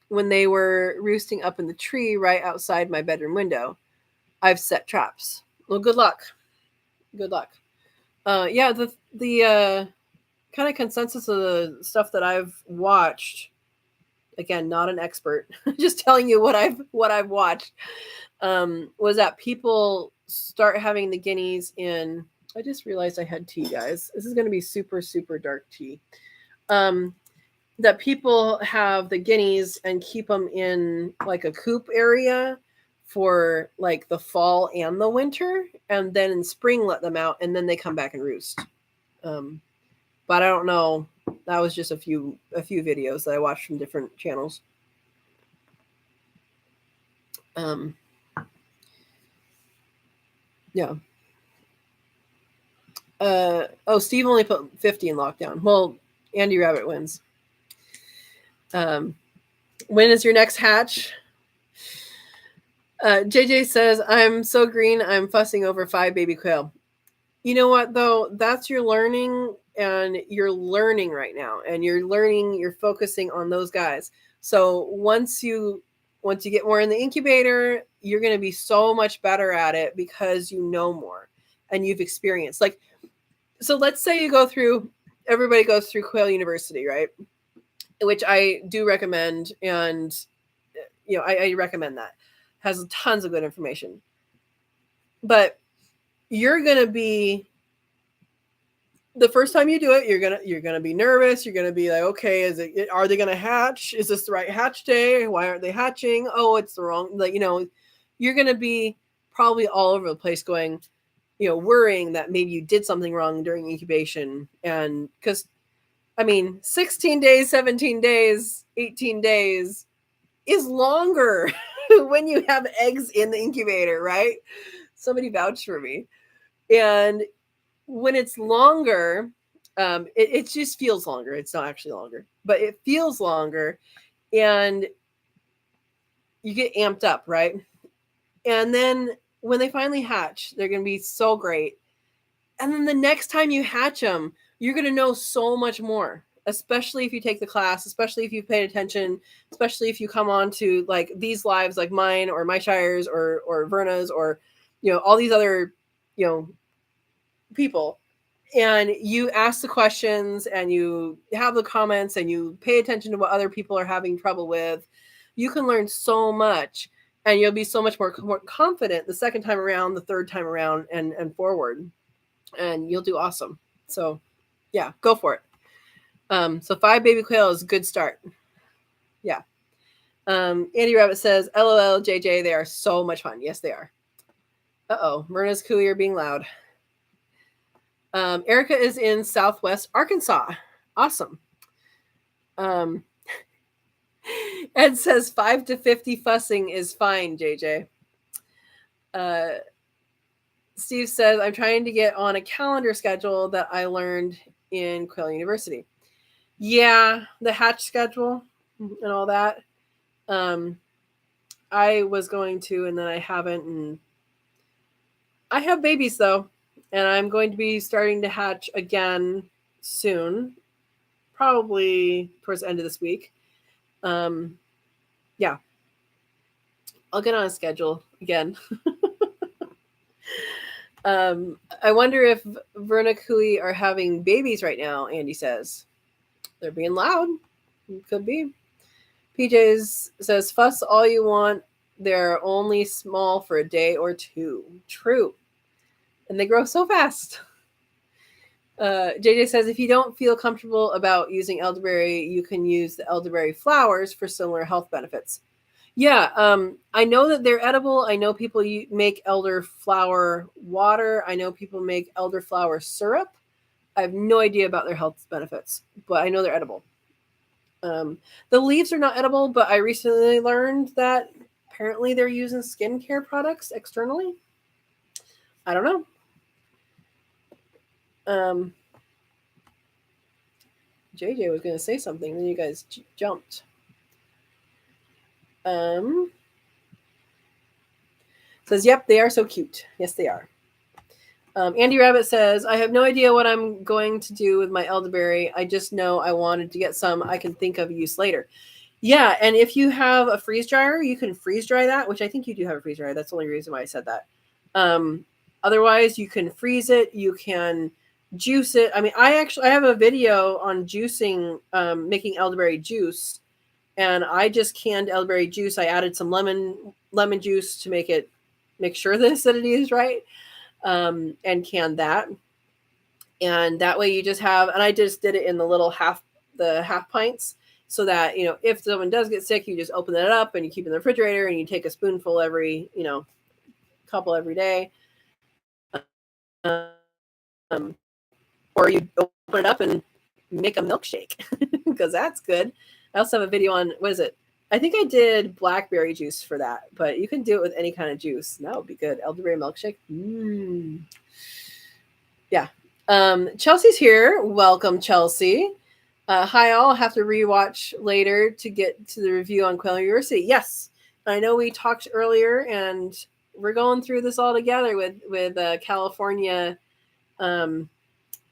when they were roosting up in the tree right outside my bedroom window. I've set traps. Well, good luck. Good luck. Yeah, the kind of consensus of the stuff that I've watched, again, not an expert, just telling you what I've watched, was that people start having the guineas in. I just realized I had tea, guys. This is going to be super, super dark tea. That people have the guineas and keep them in like a coop area for like the fall and the winter, and then in spring let them out, and then they come back and roost. But I don't know. That was just a few videos that I watched from different channels. Yeah. Steve only put 50 in lockdown. Well, Andy Rabbit wins. When is your next hatch? JJ says, I'm so green, I'm fussing over 5 baby quail. You know what, though? That's your learning, and you're learning right now. And you're focusing on those guys. So once you get more in the incubator, you're going to be so much better at it because you know more and you've experienced. Like, so let's say everybody goes through Quail University, right? Which I do recommend. And, I recommend that. Has tons of good information. But you're going to be, the first time you do it, you're gonna be nervous. You're gonna be like, okay, are they gonna hatch? Is this the right hatch day? Why aren't they hatching? Oh, it's the wrong. Like, you're gonna be probably all over the place, going, worrying that maybe you did something wrong during incubation. And because, 16 days, 17 days, 18 days is longer when you have eggs in the incubator, right? Somebody vouched for me. And when it's longer, it just feels longer. It's not actually longer, but it feels longer, and you get amped up, right? And then when they finally hatch, they're going to be so great. And then the next time you hatch them, you're going to know so much more, especially if you take the class, especially if you've paid attention, especially if you come on to like these lives like mine or my Shire's or Verna's or, all these other, people. And you ask the questions and you have the comments and you pay attention to what other people are having trouble with, you can learn so much, and you'll be so much more confident the second time around, the third time around, and forward, and you'll do awesome. So yeah, go for it. So 5 baby quail is a good start. Yeah. Andy Rabbit says, LOL, JJ, they are so much fun. Yes, they are. Myrna's cooey are being loud. Erica is in Southwest Arkansas. Awesome. Ed says 5 to 50 fussing is fine, JJ. Steve says, I'm trying to get on a calendar schedule that I learned in Quail University. Yeah, the hatch schedule and all that. I was going to, and then I haven't. And I have babies, though, and I'm going to be starting to hatch again soon, probably towards the end of this week. Yeah, I'll get on a schedule again. I wonder if Verna Cooey are having babies right now, Andy says. They're being loud. Could be. PJs says, fuss all you want. They're only small for a day or two. True. And they grow so fast. JJ says, if you don't feel comfortable about using elderberry, you can use the elderberry flowers for similar health benefits. Yeah, I know that they're edible. I know people make elderflower water. I know people make elderflower syrup. I have no idea about their health benefits, but I know they're edible. The leaves are not edible, but I recently learned that apparently they're using skincare products externally. I don't know. JJ was going to say something, then you guys jumped. Says, yep, they are so cute. Yes, they are. Andy Rabbit says, I have no idea what I'm going to do with my elderberry. I just know I wanted to get some I can think of use later. Yeah, and if you have a freeze dryer, you can freeze dry that, which I think you do have a freeze dryer. That's the only reason why I said that. Otherwise, you can freeze it. You can juice it. I mean, I have a video on juicing, making elderberry juice, and I just canned elderberry juice. I added some lemon juice to make sure the acidity is right, and canned that. And that way you just have, and I just did it in the half pints, so that, if someone does get sick, you just open it up and you keep it in the refrigerator and you take a spoonful every, couple every day. Or you open it up and make a milkshake because that's good. I also have a video on, what is it? I think I did blackberry juice for that, but you can do it with any kind of juice. That would be good. Elderberry milkshake. Yeah. Chelsea's here. Welcome, Chelsea. Hi, all. I'll have to rewatch later to get to the review on Quail University. Yes, I know we talked earlier, and we're going through this all together with California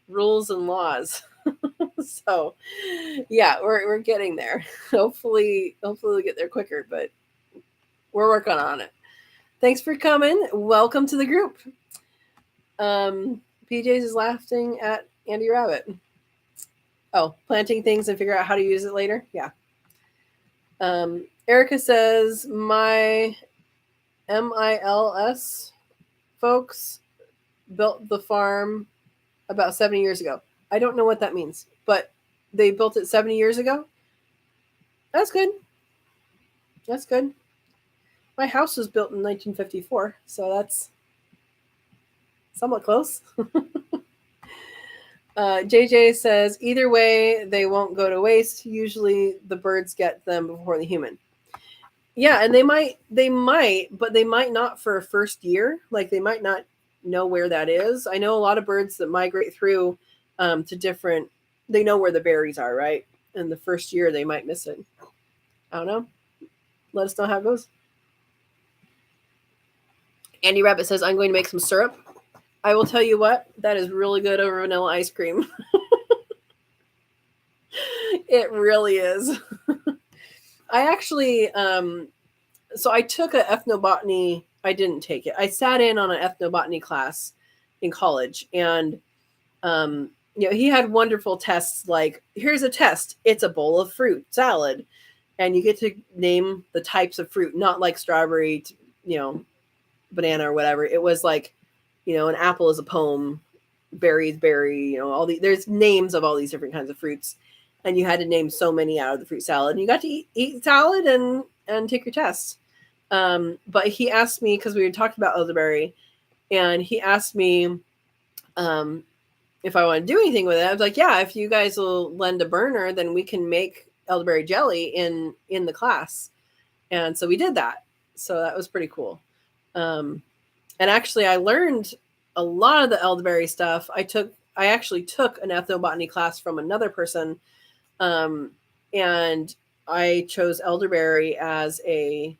rules and laws. So, yeah, we're getting there. Hopefully we'll get there quicker, but we're working on it. Thanks for coming. Welcome to the group. PJ's is laughing at Andy Rabbit. Oh, planting things and figure out how to use it later. Yeah. Erica says, my MILS folks built the farm about 70 years ago. I don't know what that means, but they built it 70 years ago. That's good. That's good. My house was built in 1954, so that's somewhat close. JJ says, either way, they won't go to waste. Usually the birds get them before the human. Yeah, and they might, but they might not for a first year. Like, they might not know where that is. I know a lot of birds that migrate through to different, they know where the berries are, right? And the first year they might miss it. I don't know. Let us know how it goes. Andy Rabbit says, I'm going to make some syrup. I will tell you what, that is really good over vanilla ice cream. It really is. I actually, so I took an ethnobotany. I didn't take it. I sat in on an ethnobotany class in college, and he had wonderful tests. Like, here's a test. It's a bowl of fruit salad, and you get to name the types of fruit, not like strawberry, banana or whatever. It was like, an apple is a poem, berries, berry, there's names of all these different kinds of fruits. And you had to name so many out of the fruit salad. And you got to eat salad and take your test. But he asked me, because we had talked about elderberry, and he asked me if I want to do anything with it. I was like, yeah, if you guys will lend a burner, then we can make elderberry jelly in the class. And so we did that. So that was pretty cool. And actually, I learned a lot of the elderberry stuff. I actually took an ethnobotany class from another person, and I chose elderberry as the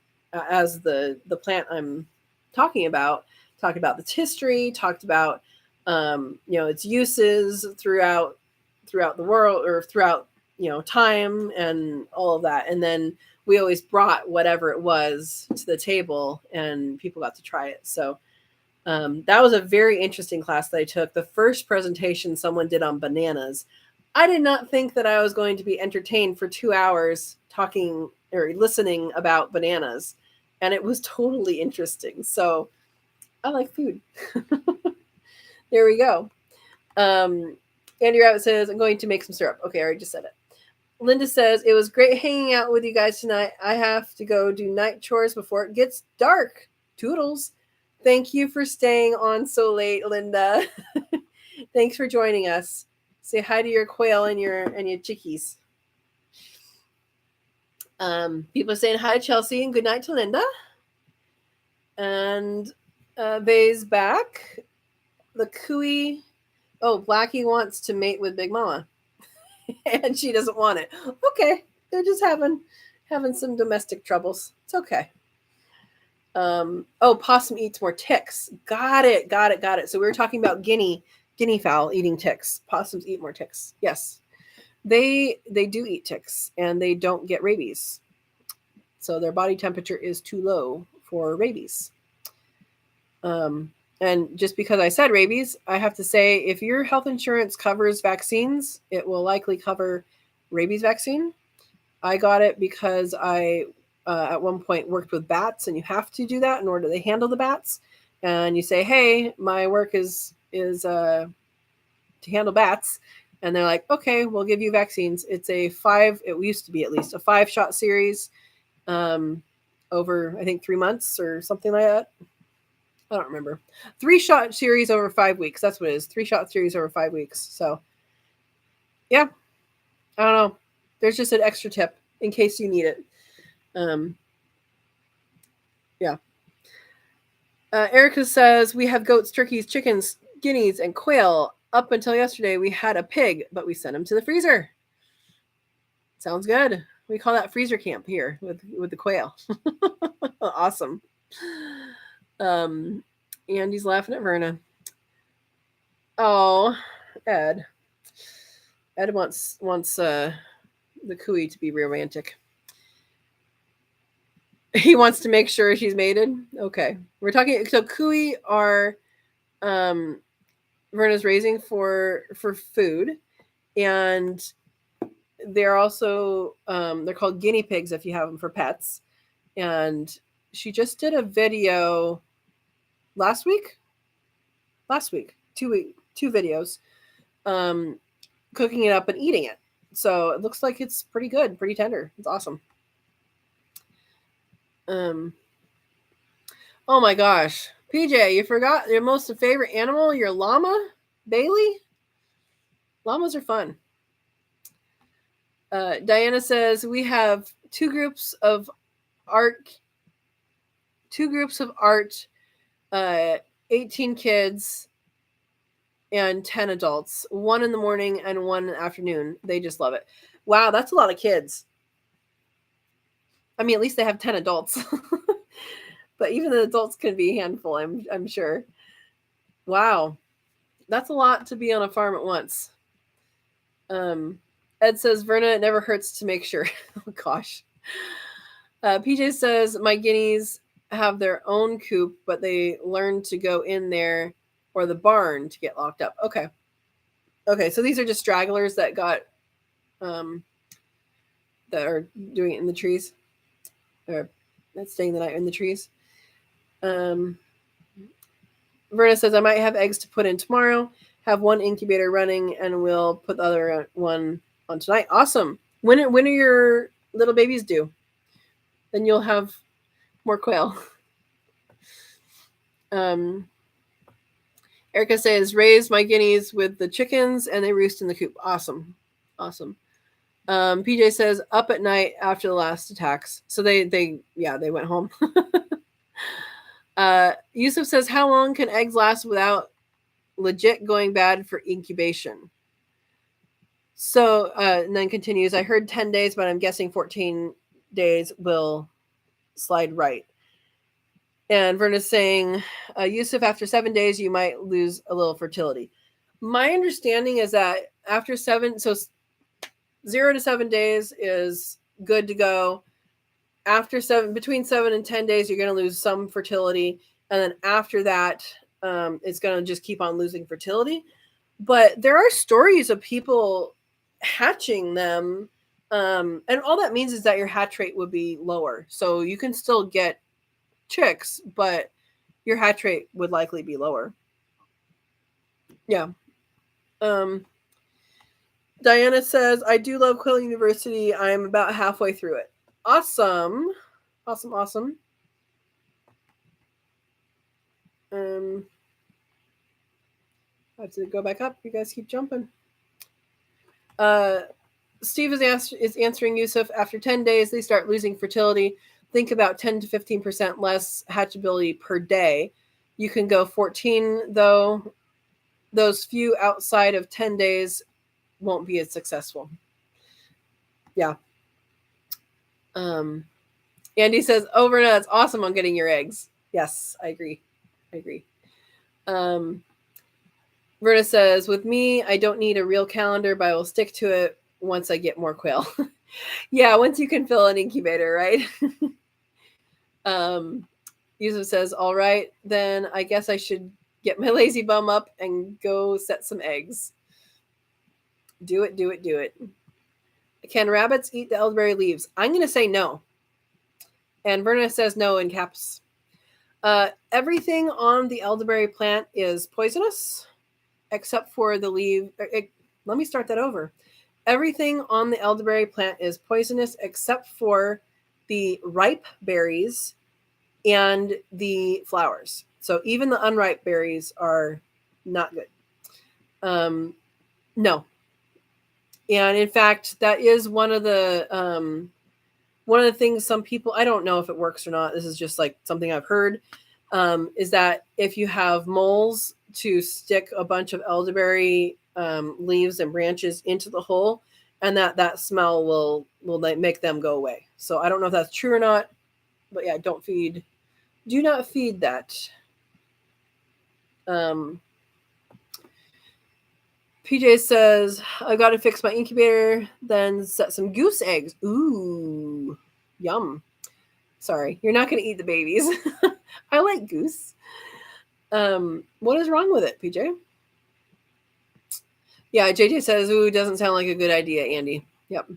plant I'm talking about. Talked about its history. Talked about its uses throughout the world, or throughout time, and all of that. And then we always brought whatever it was to the table, and people got to try it. So that was a very interesting class that I took. The first presentation someone did on bananas. I did not think that I was going to be entertained for 2 hours talking or listening about bananas, and it was totally interesting. So I like food. There we go. Andy Rabbit says, I'm going to make some syrup. Okay, I already just said it. Linda says, it was great hanging out with you guys tonight. I have to go do night chores before it gets dark. Toodles. Thank you for staying on so late, Linda. Thanks for joining us. Say hi to your quail and your chickies. People are saying hi to Chelsea and good night to Linda. And Bay's back. The Cooey. Oh, Blackie wants to mate with Big Mama. And she doesn't want it. Okay. They're just having some domestic troubles. It's okay. Possum eats more ticks. Got it. So we were talking about guinea fowl eating ticks. Possums eat more ticks. Yes, they do eat ticks, and they don't get rabies. So their body temperature is too low for rabies. And just because I said rabies, I have to say, if your health insurance covers vaccines, it will likely cover rabies vaccine. I got it because I at one point worked with bats, and you have to do that in order to handle the bats. And you say, "Hey, my work is to handle bats," and they're like, "Okay, we'll give you vaccines." It's a 5. It used to be at least a 5-shot series, over I think 3 months or something like that. I don't remember. 3-shot series over 5 weeks. That's what it is. 3-shot series over 5 weeks. So, yeah, I don't know. There's just an extra tip in case you need it. Yeah. Erica says, we have goats, turkeys, chickens, guineas, and quail. Up until yesterday, we had a pig, but we sent him to the freezer. Sounds good. We call that freezer camp here with the quail. Awesome. Andy's laughing at Verna. Oh, Ed. Ed wants the cooey to be romantic. He wants to make sure she's mated. Okay, we're talking. So cooey are Verna's raising for food, and they're also they're called guinea pigs if you have them for pets. And she just did a video last week, 2 videos, cooking it up and eating it. So it looks like it's pretty good, pretty tender. It's awesome. Oh my gosh, PJ, you forgot your most favorite animal, your llama, Bailey. Llamas are fun. Diana says we have two groups of art, 18 kids and 10 adults, 1 in the morning and 1 in the afternoon. They just love it. Wow, that's a lot of kids. I mean, at least they have 10 adults. But even the adults can be a handful, I'm sure. Wow. That's a lot to be on a farm at once. Ed says, Verna, it never hurts to make sure. Oh, gosh. PJ says, my guineas have their own coop, but they learn to go in there or the barn to get locked up. Okay, so these are just stragglers that got that are doing it in the trees, or that's staying the night in the trees. Verna says, I might have eggs to put in tomorrow, have 1 incubator running, and we'll put the other one on tonight. Awesome. When are your little babies due? Then you'll have more quail. Erica says, raise my guineas with the chickens and they roost in the coop. Awesome. PJ says, up at night after the last attacks. So they went home. Yusuf says, how long can eggs last without legit going bad for incubation? So, and then continues, I heard 10 days, but I'm guessing 14 days will slide right. And Verna's saying, Yusuf, after 7 days, you might lose a little fertility. My understanding is that after 7, so 0 to 7 days is good to go. After 7, between 7 and 10 days, you're going to lose some fertility. And then after that, it's going to just keep on losing fertility. But there are stories of people hatching them. And all that means is that your hatch rate would be lower. So you can still get chicks, but your hatch rate would likely be lower. Yeah. Diana says, I do love Quail University. I'm about halfway through it. Awesome. I have to go back up. You guys keep jumping. Steve is answering Yusuf. After 10 days, they start losing fertility. Think about 10 to 15% less hatchability per day. You can go 14, though. Those few outside of 10 days won't be as successful. Yeah. Andy says, over and that's awesome on getting your eggs. Yes, I agree. Verna says, with me, I don't need a real calendar, but I will stick to it once I get more quail. Yeah, once you can fill an incubator, right? Yusuf says, all right, then I guess I should get my lazy bum up and go set some eggs. Do it. Can rabbits eat the elderberry leaves? I'm going to say no. And Verna says no in caps. Everything on the elderberry plant is poisonous, except for the leaf. Let me start that over. Everything on the elderberry plant is poisonous, except for the ripe berries and the flowers. So even the unripe berries are not good. No. And in fact, that is one of the things some people, I don't know if it works or not, this is just like something I've heard, is that if you have moles, to stick a bunch of elderberry leaves and branches into the hole, and that smell will make them go away. So I don't know if that's true or not, but yeah, do not feed that. PJ says, I got to fix my incubator, then set some goose eggs. Ooh, yum. Sorry, you're not going to eat the babies. I like goose. What is wrong with it, PJ? Yeah, JJ says, ooh, doesn't sound like a good idea, Andy. Yep.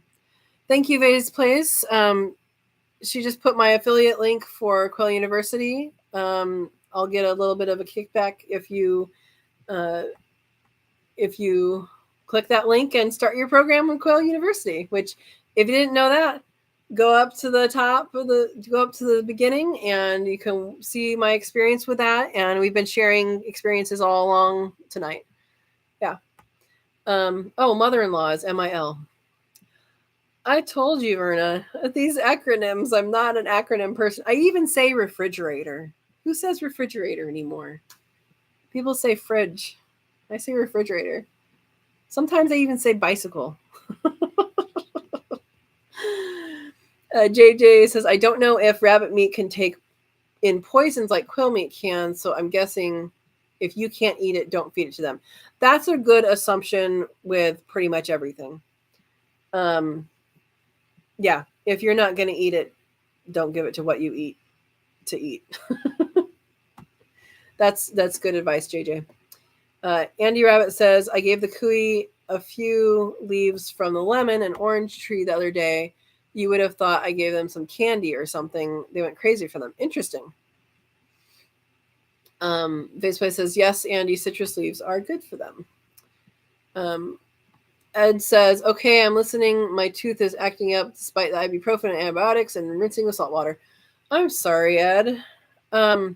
Thank you, Vase Place. She just put my affiliate link for Quail University. I'll get a little bit of a kickback if you click that link and start your program with Quail University, which, if you didn't know that, go up to the beginning and you can see my experience with that. And we've been sharing experiences all along tonight. Yeah. Mother-in-law is MIL. I told you, Verna, these acronyms, I'm not an acronym person. I even say refrigerator. Who says refrigerator anymore? People say fridge. I say refrigerator. Sometimes I even say bicycle. JJ says, I don't know if rabbit meat can take in poisons like quail meat can, so I'm guessing if you can't eat it, don't feed it to them. That's a good assumption with pretty much everything. Yeah, if you're not going to eat it, don't give it to what you eat to eat. That's good advice, JJ. Andy Rabbit says, I gave the cuy a few leaves from the lemon and orange tree the other day. You would have thought I gave them some candy or something. They went crazy for them. Interesting. Vaseplay says, yes, Andy, citrus leaves are good for them. Ed says, okay, I'm listening. My tooth is acting up despite the ibuprofen and antibiotics and rinsing with salt water. I'm sorry, Ed. I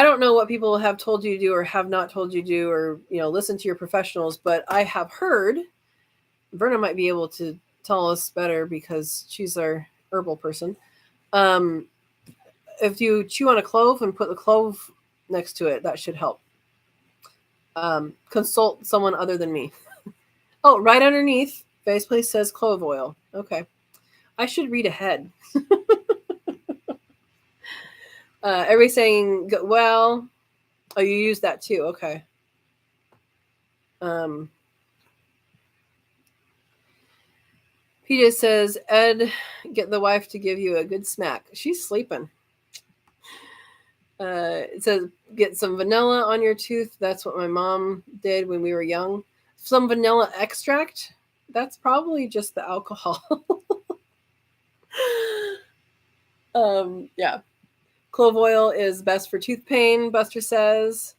don't know what people have told you to do or have not told you to do, or, listen to your professionals, but I have heard, Verna might be able to tell us better because she's our herbal person. If you chew on a clove and put the clove next to it, that should help. Consult someone other than me. Oh, right underneath, Faceplace says clove oil. Okay. I should read ahead. Everybody's saying, well, oh, you use that too. Okay. PJ says, Ed, get the wife to give you a good smack. She's sleeping. It says, get some vanilla on your tooth. That's what my mom did when we were young. Some vanilla extract. That's probably just the alcohol. Yeah. Clove oil is best for tooth pain, Buster says.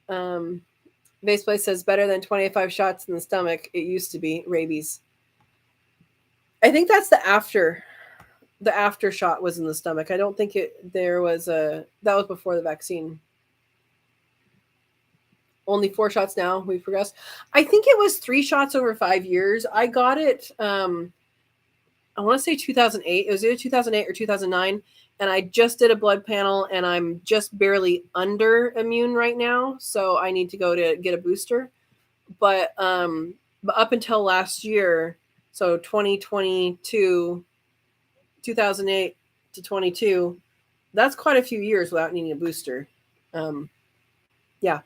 Baseplay says better than 25 shots in the stomach. It used to be rabies. I think that's the after shot was in the stomach. I don't think that was before the vaccine. Only 4 shots now. We've progressed. I think it was 3 shots over 5 years. I got it. I want to say 2008. It was either 2008 or 2009. And I just did a blood panel, and I'm just barely under immune right now. So I need to go to get a booster. But up until last year, so 2022, 2008, to 22, that's quite a few years without needing a booster. Yeah.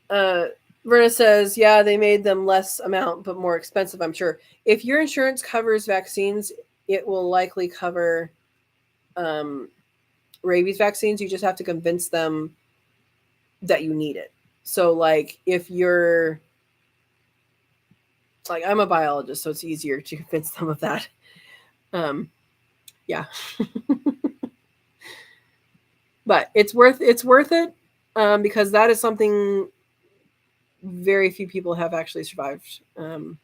Verna says, yeah, they made them less amount, but more expensive, I'm sure. If your insurance covers vaccines, it will likely cover rabies vaccines. You just have to convince them that you need it. So, like, if you're, like, I'm a biologist, so it's easier to convince them of that. Yeah. But it's worth it because that is something very few people have actually survived. I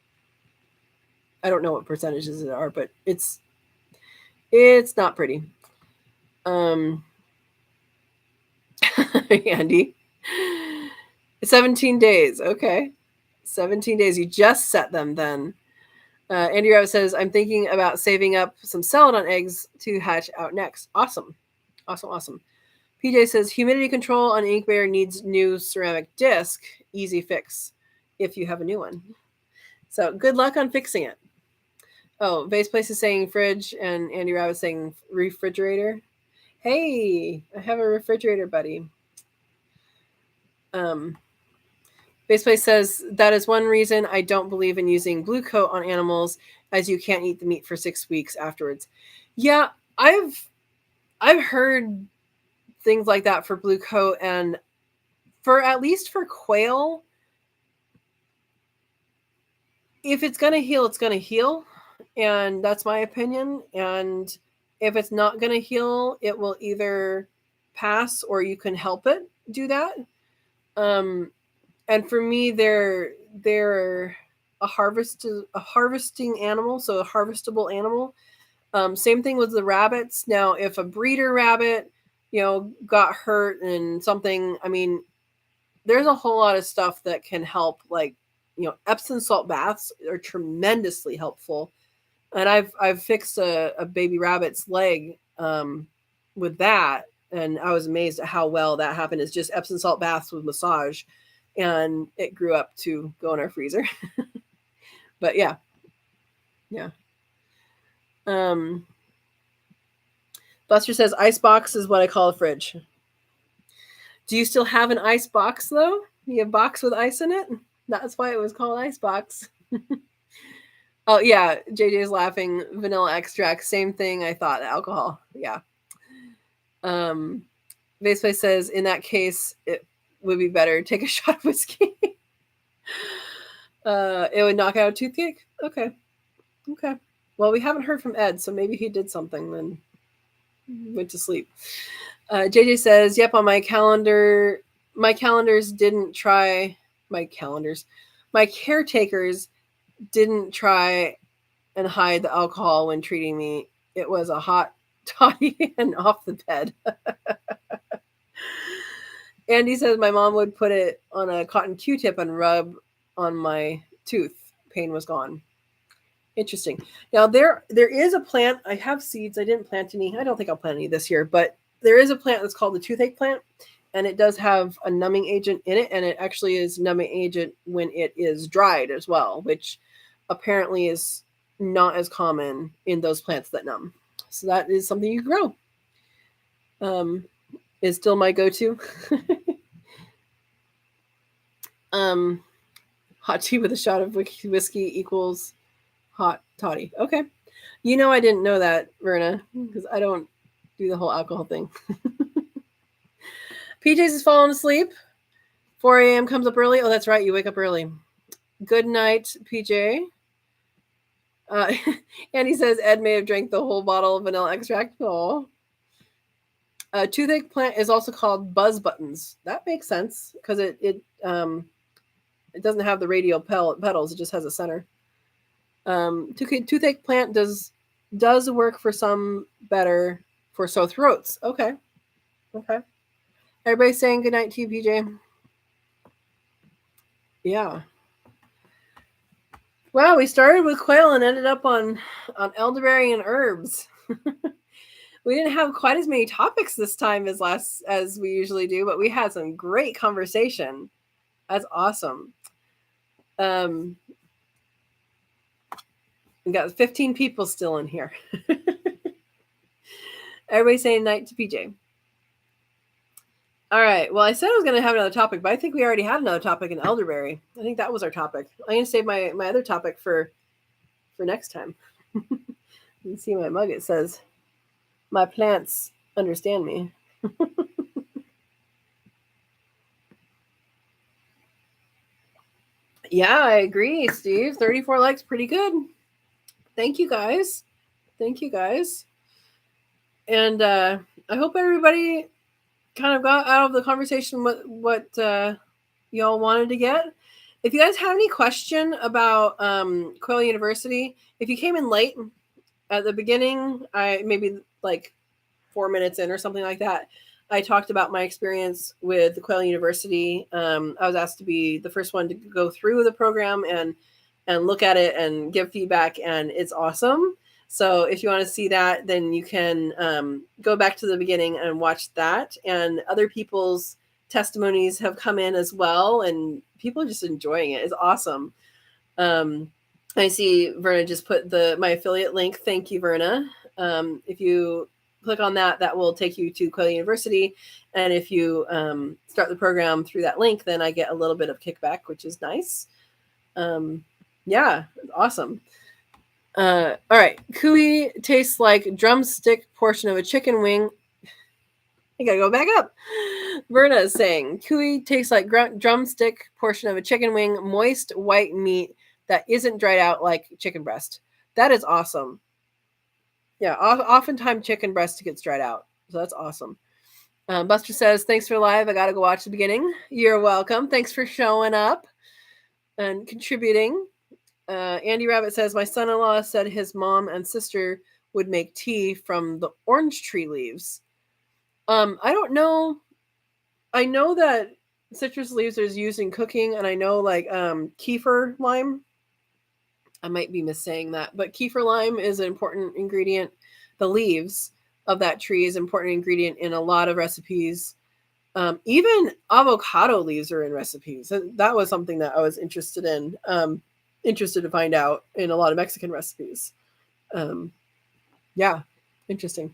don't know what percentages it are, but it's not pretty. Andy, 17 days. Okay, 17 days. You just set them then. Andy Rabbit says, I'm thinking about saving up some celadon eggs to hatch out next. Awesome. PJ says, humidity control on incubator needs new ceramic disc. Easy fix if you have a new one. So good luck on fixing it. Oh, Vase Place is saying fridge, and Andy Rabbit saying refrigerator. Hey, I have a refrigerator, buddy. Vase Place says, that is one reason I don't believe in using blue coat on animals, as you can't eat the meat for 6 weeks afterwards. Yeah, I've heard things like that for blue coat, and for at least for quail, if it's going to heal, it's going to heal. And that's my opinion. And if it's not going to heal, it will either pass or you can help it do that. And for me, they're a harvesting animal, so a harvestable animal. Same thing with the rabbits. Now, if a breeder rabbit, got hurt and something, I mean, there's a whole lot of stuff that can help. Like, Epsom salt baths are tremendously helpful. And I've fixed a baby rabbit's leg with that, and I was amazed at how well that happened. It's just Epsom salt baths with massage, and it grew up to go in our freezer. But yeah. Buster says ice box is what I call a fridge. Do you still have an ice box though? You have a box with ice in it? That's why it was called ice box. Oh yeah, JJ's laughing. Vanilla extract, same thing. I thought alcohol. Yeah. Vaseway says in that case it would be better take a shot of whiskey. It would knock out a toothache. Okay. Well, we haven't heard from Ed, so maybe he did something then went to sleep. JJ says, yep, on my calendar, my caretakers didn't try and hide the alcohol when treating me. It was a hot toddy and off the bed. Andy says my mom would put it on a cotton Q-tip and rub on my tooth. Pain was gone. Interesting. Now there is a plant. I have seeds. I didn't plant any. I don't think I'll plant any this year, but there is a plant that's called the toothache plant, and it does have a numbing agent in it, and it actually is numbing agent when it is dried as well, which apparently is not as common in those plants that numb. So that is something you grow. Is still my go-to. Hot tea with a shot of whiskey equals hot toddy. Okay. I didn't know that, Verna, because I don't do the whole alcohol thing. PJ's is falling asleep. 4 a.m. comes up early. Oh, that's right. You wake up early. Good night, PJ. And he says Ed may have drank the whole bottle of vanilla extract. Oh. Toothache plant is also called buzz buttons. That makes sense because it doesn't have the radial petals. It just has a center. Toothache plant does work for some better for sore throats. Okay. Everybody's saying good night to you, PJ. Yeah. Wow, we started with quail and ended up on elderberry and herbs. We didn't have quite as many topics this time as we usually do, but we had some great conversation. That's awesome. We got 15 people still in here. Everybody saying night to PJ. All right. Well, I said I was going to have another topic, but I think we already had another topic in elderberry. I think that was our topic. I'm going to save my other topic for next time. You can see my mug. It says, "My plants understand me." Yeah, I agree, Steve. 34 likes, pretty good. Thank you guys. Thank you guys. And I hope everybody kind of got out of the conversation what y'all wanted to get. If you guys have any question about Quail University, if you came in late at the beginning, I maybe like 4 minutes in or something like that, I talked about my experience with the Quail University. I was asked to be the first one to go through the program and look at it and give feedback, and it's awesome. So if you want to see that, then you can go back to the beginning and watch that. And other people's testimonies have come in as well, and people are just enjoying it. It's awesome. I see Verna just put my affiliate link. Thank you, Verna. If you click on that, that will take you to Quail University. And if you start the program through that link, then I get a little bit of kickback, which is nice. Yeah, awesome. All right. Cooey tastes like drumstick portion of a chicken wing. I gotta go back up. Verna is saying, Cooey tastes like drumstick portion of a chicken wing, moist white meat that isn't dried out like chicken breast. That is awesome. Yeah, oftentimes chicken breast gets dried out. So that's awesome. Buster says, thanks for live. I gotta go watch the beginning. You're welcome. Thanks for showing up and contributing. Andy Rabbit says, my son-in-law said his mom and sister would make tea from the orange tree leaves. I don't know. I know that citrus leaves are used in cooking, and I know like kefir lime. I might be missaying that, but kefir lime is an important ingredient. The leaves of that tree is an important ingredient in a lot of recipes. Even avocado leaves are in recipes. That was something that I was interested in. Interested to find out in a lot of Mexican recipes. Yeah, interesting.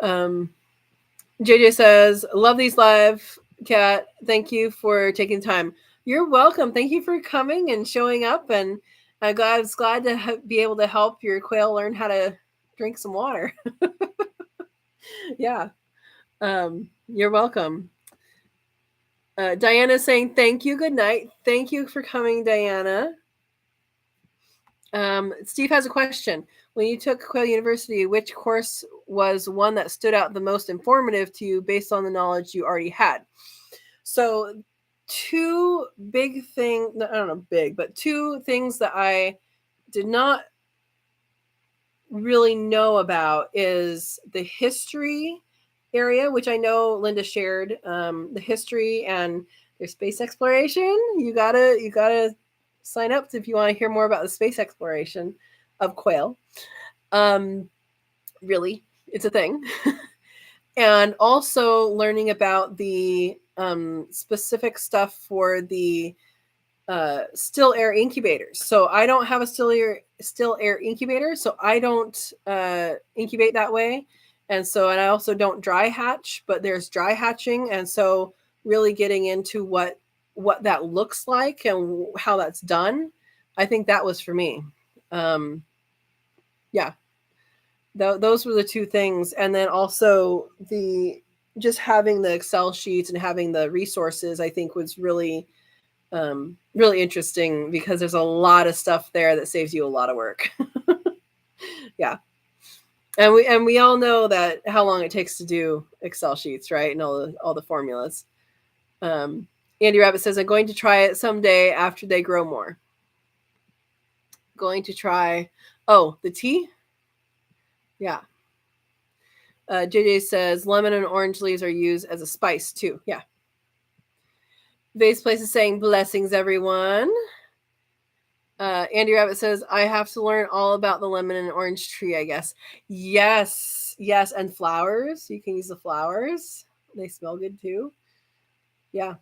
JJ says, love these live, Kat. Thank you for taking time. You're welcome. Thank you for coming and showing up. And I was glad to be able to help your quail learn how to drink some water. Yeah. You're welcome. Diana's saying, thank you. Good night. Thank you for coming, Diana. Steve has a question. When you took Quail University, which course was one that stood out the most informative to you based on the knowledge you already had? So two big things, I don't know, big, but two things that I did not really know about is the history area, which I know Linda shared, the history and their space exploration. You gotta sign up if you want to hear more about the space exploration of quail. Really, it's a thing. And also learning about the specific stuff for the still air incubators. So I don't have a still air incubator, so I don't incubate that way. And I also don't dry hatch, but there's dry hatching. And so really getting into what that looks like and how that's done, I think that was for me. Yeah. Those were the two things. And then also just having the Excel sheets and having the resources, I think was really, really interesting because there's a lot of stuff there that saves you a lot of work. Yeah. And we all know that how long it takes to do Excel sheets, right? And all the formulas. Andy Rabbit says, I'm going to try it someday after they grow more. Going to try, the tea? Yeah. JJ says, lemon and orange leaves are used as a spice too. Yeah. Vase Place is saying, blessings, everyone. Andy Rabbit says, I have to learn all about the lemon and orange tree, I guess. Yes. And flowers. You can use the flowers. They smell good too. Yeah.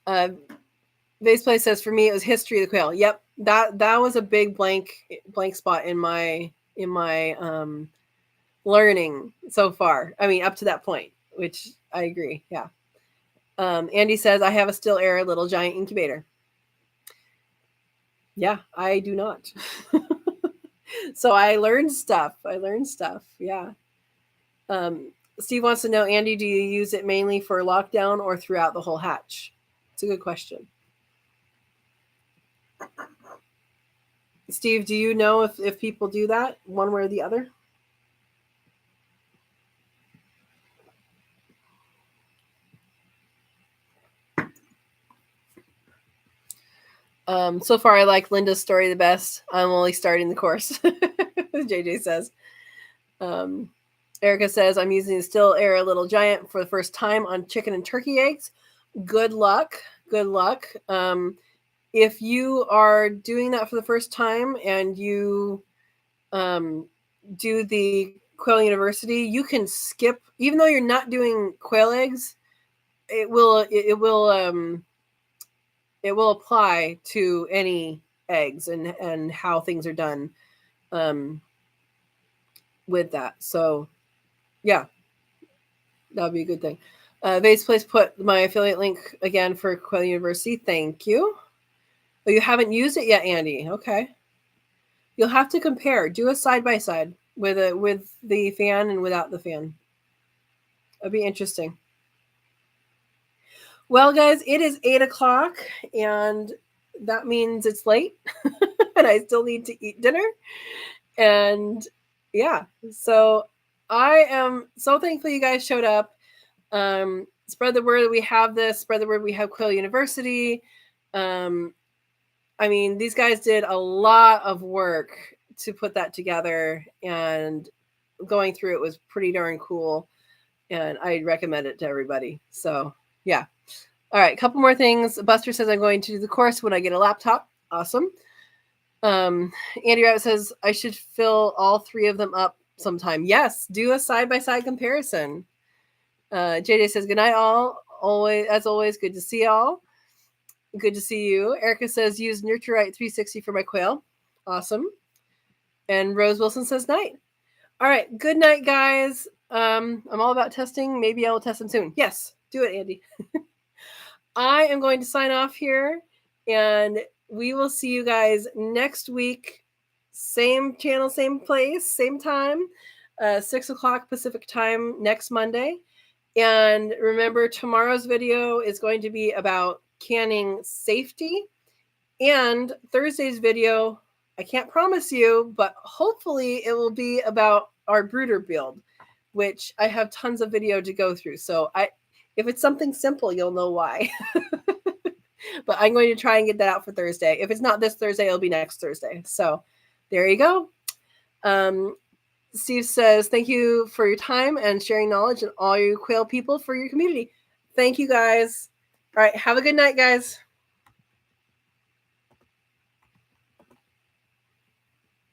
Vase Place says, for me, it was history of the quail. Yep. That was a big blank spot in my learning so far. I mean, up to that point, which I agree. Yeah. Andy says, I have a still air little giant incubator. Yeah, I do not. So I learned stuff. Yeah. Steve wants to know, Andy, do you use it mainly for lockdown or throughout the whole hatch? It's a good question. Steve, do you know if people do that one way or the other? So far, I like Linda's story the best. I'm only starting the course, JJ says. Erica says, I'm using Still Air Little Giant for the first time on chicken and turkey eggs. Good luck. Good luck. If you are doing that for the first time and you do the Quail University, you can skip, even though you're not doing quail eggs, it will apply to any eggs and how things are done with that. So yeah, that would be a good thing. Vase Place put my affiliate link again for Quail University. Thank you. Oh, you haven't used it yet, Andy. Okay. You'll have to compare. Do a side by side with the fan and without the fan. That'd be interesting. Well, guys, it is 8:00, and that means it's late, and I still need to eat dinner. And yeah, so I am so thankful you guys showed up. Spread the word that we have this. Spread the word we have Quail University. I mean, these guys did a lot of work to put that together, and going through it was pretty darn cool. And I recommend it to everybody. So yeah. All right, a couple more things. Buster says I'm going to do the course when I get a laptop. Awesome. Andy Rabbit says I should fill all three of them up sometime. Yes, do a side-by-side comparison. JJ says, good night, all. Always, as always, good to see y'all. Good to see you. Erica says, use Nurturite 360 for my quail. Awesome. And Rose Wilson says, night. All right, good night, guys. I'm all about testing. Maybe I will test them soon. Yes, do it, Andy. I am going to sign off here, and we will see you guys next week. Same channel, same place, same time, 6:00 Pacific time next Monday. And remember, tomorrow's video is going to be about canning safety. And Thursday's video, I can't promise you, but hopefully it will be about our brooder build, which I have tons of video to go through. So if it's something simple, you'll know why. But I'm going to try and get that out for Thursday. If it's not this Thursday, it'll be next Thursday. So there you go. Steve says, thank you for your time and sharing knowledge, and all you quail people for your community. Thank you, guys. All right. Have a good night, guys.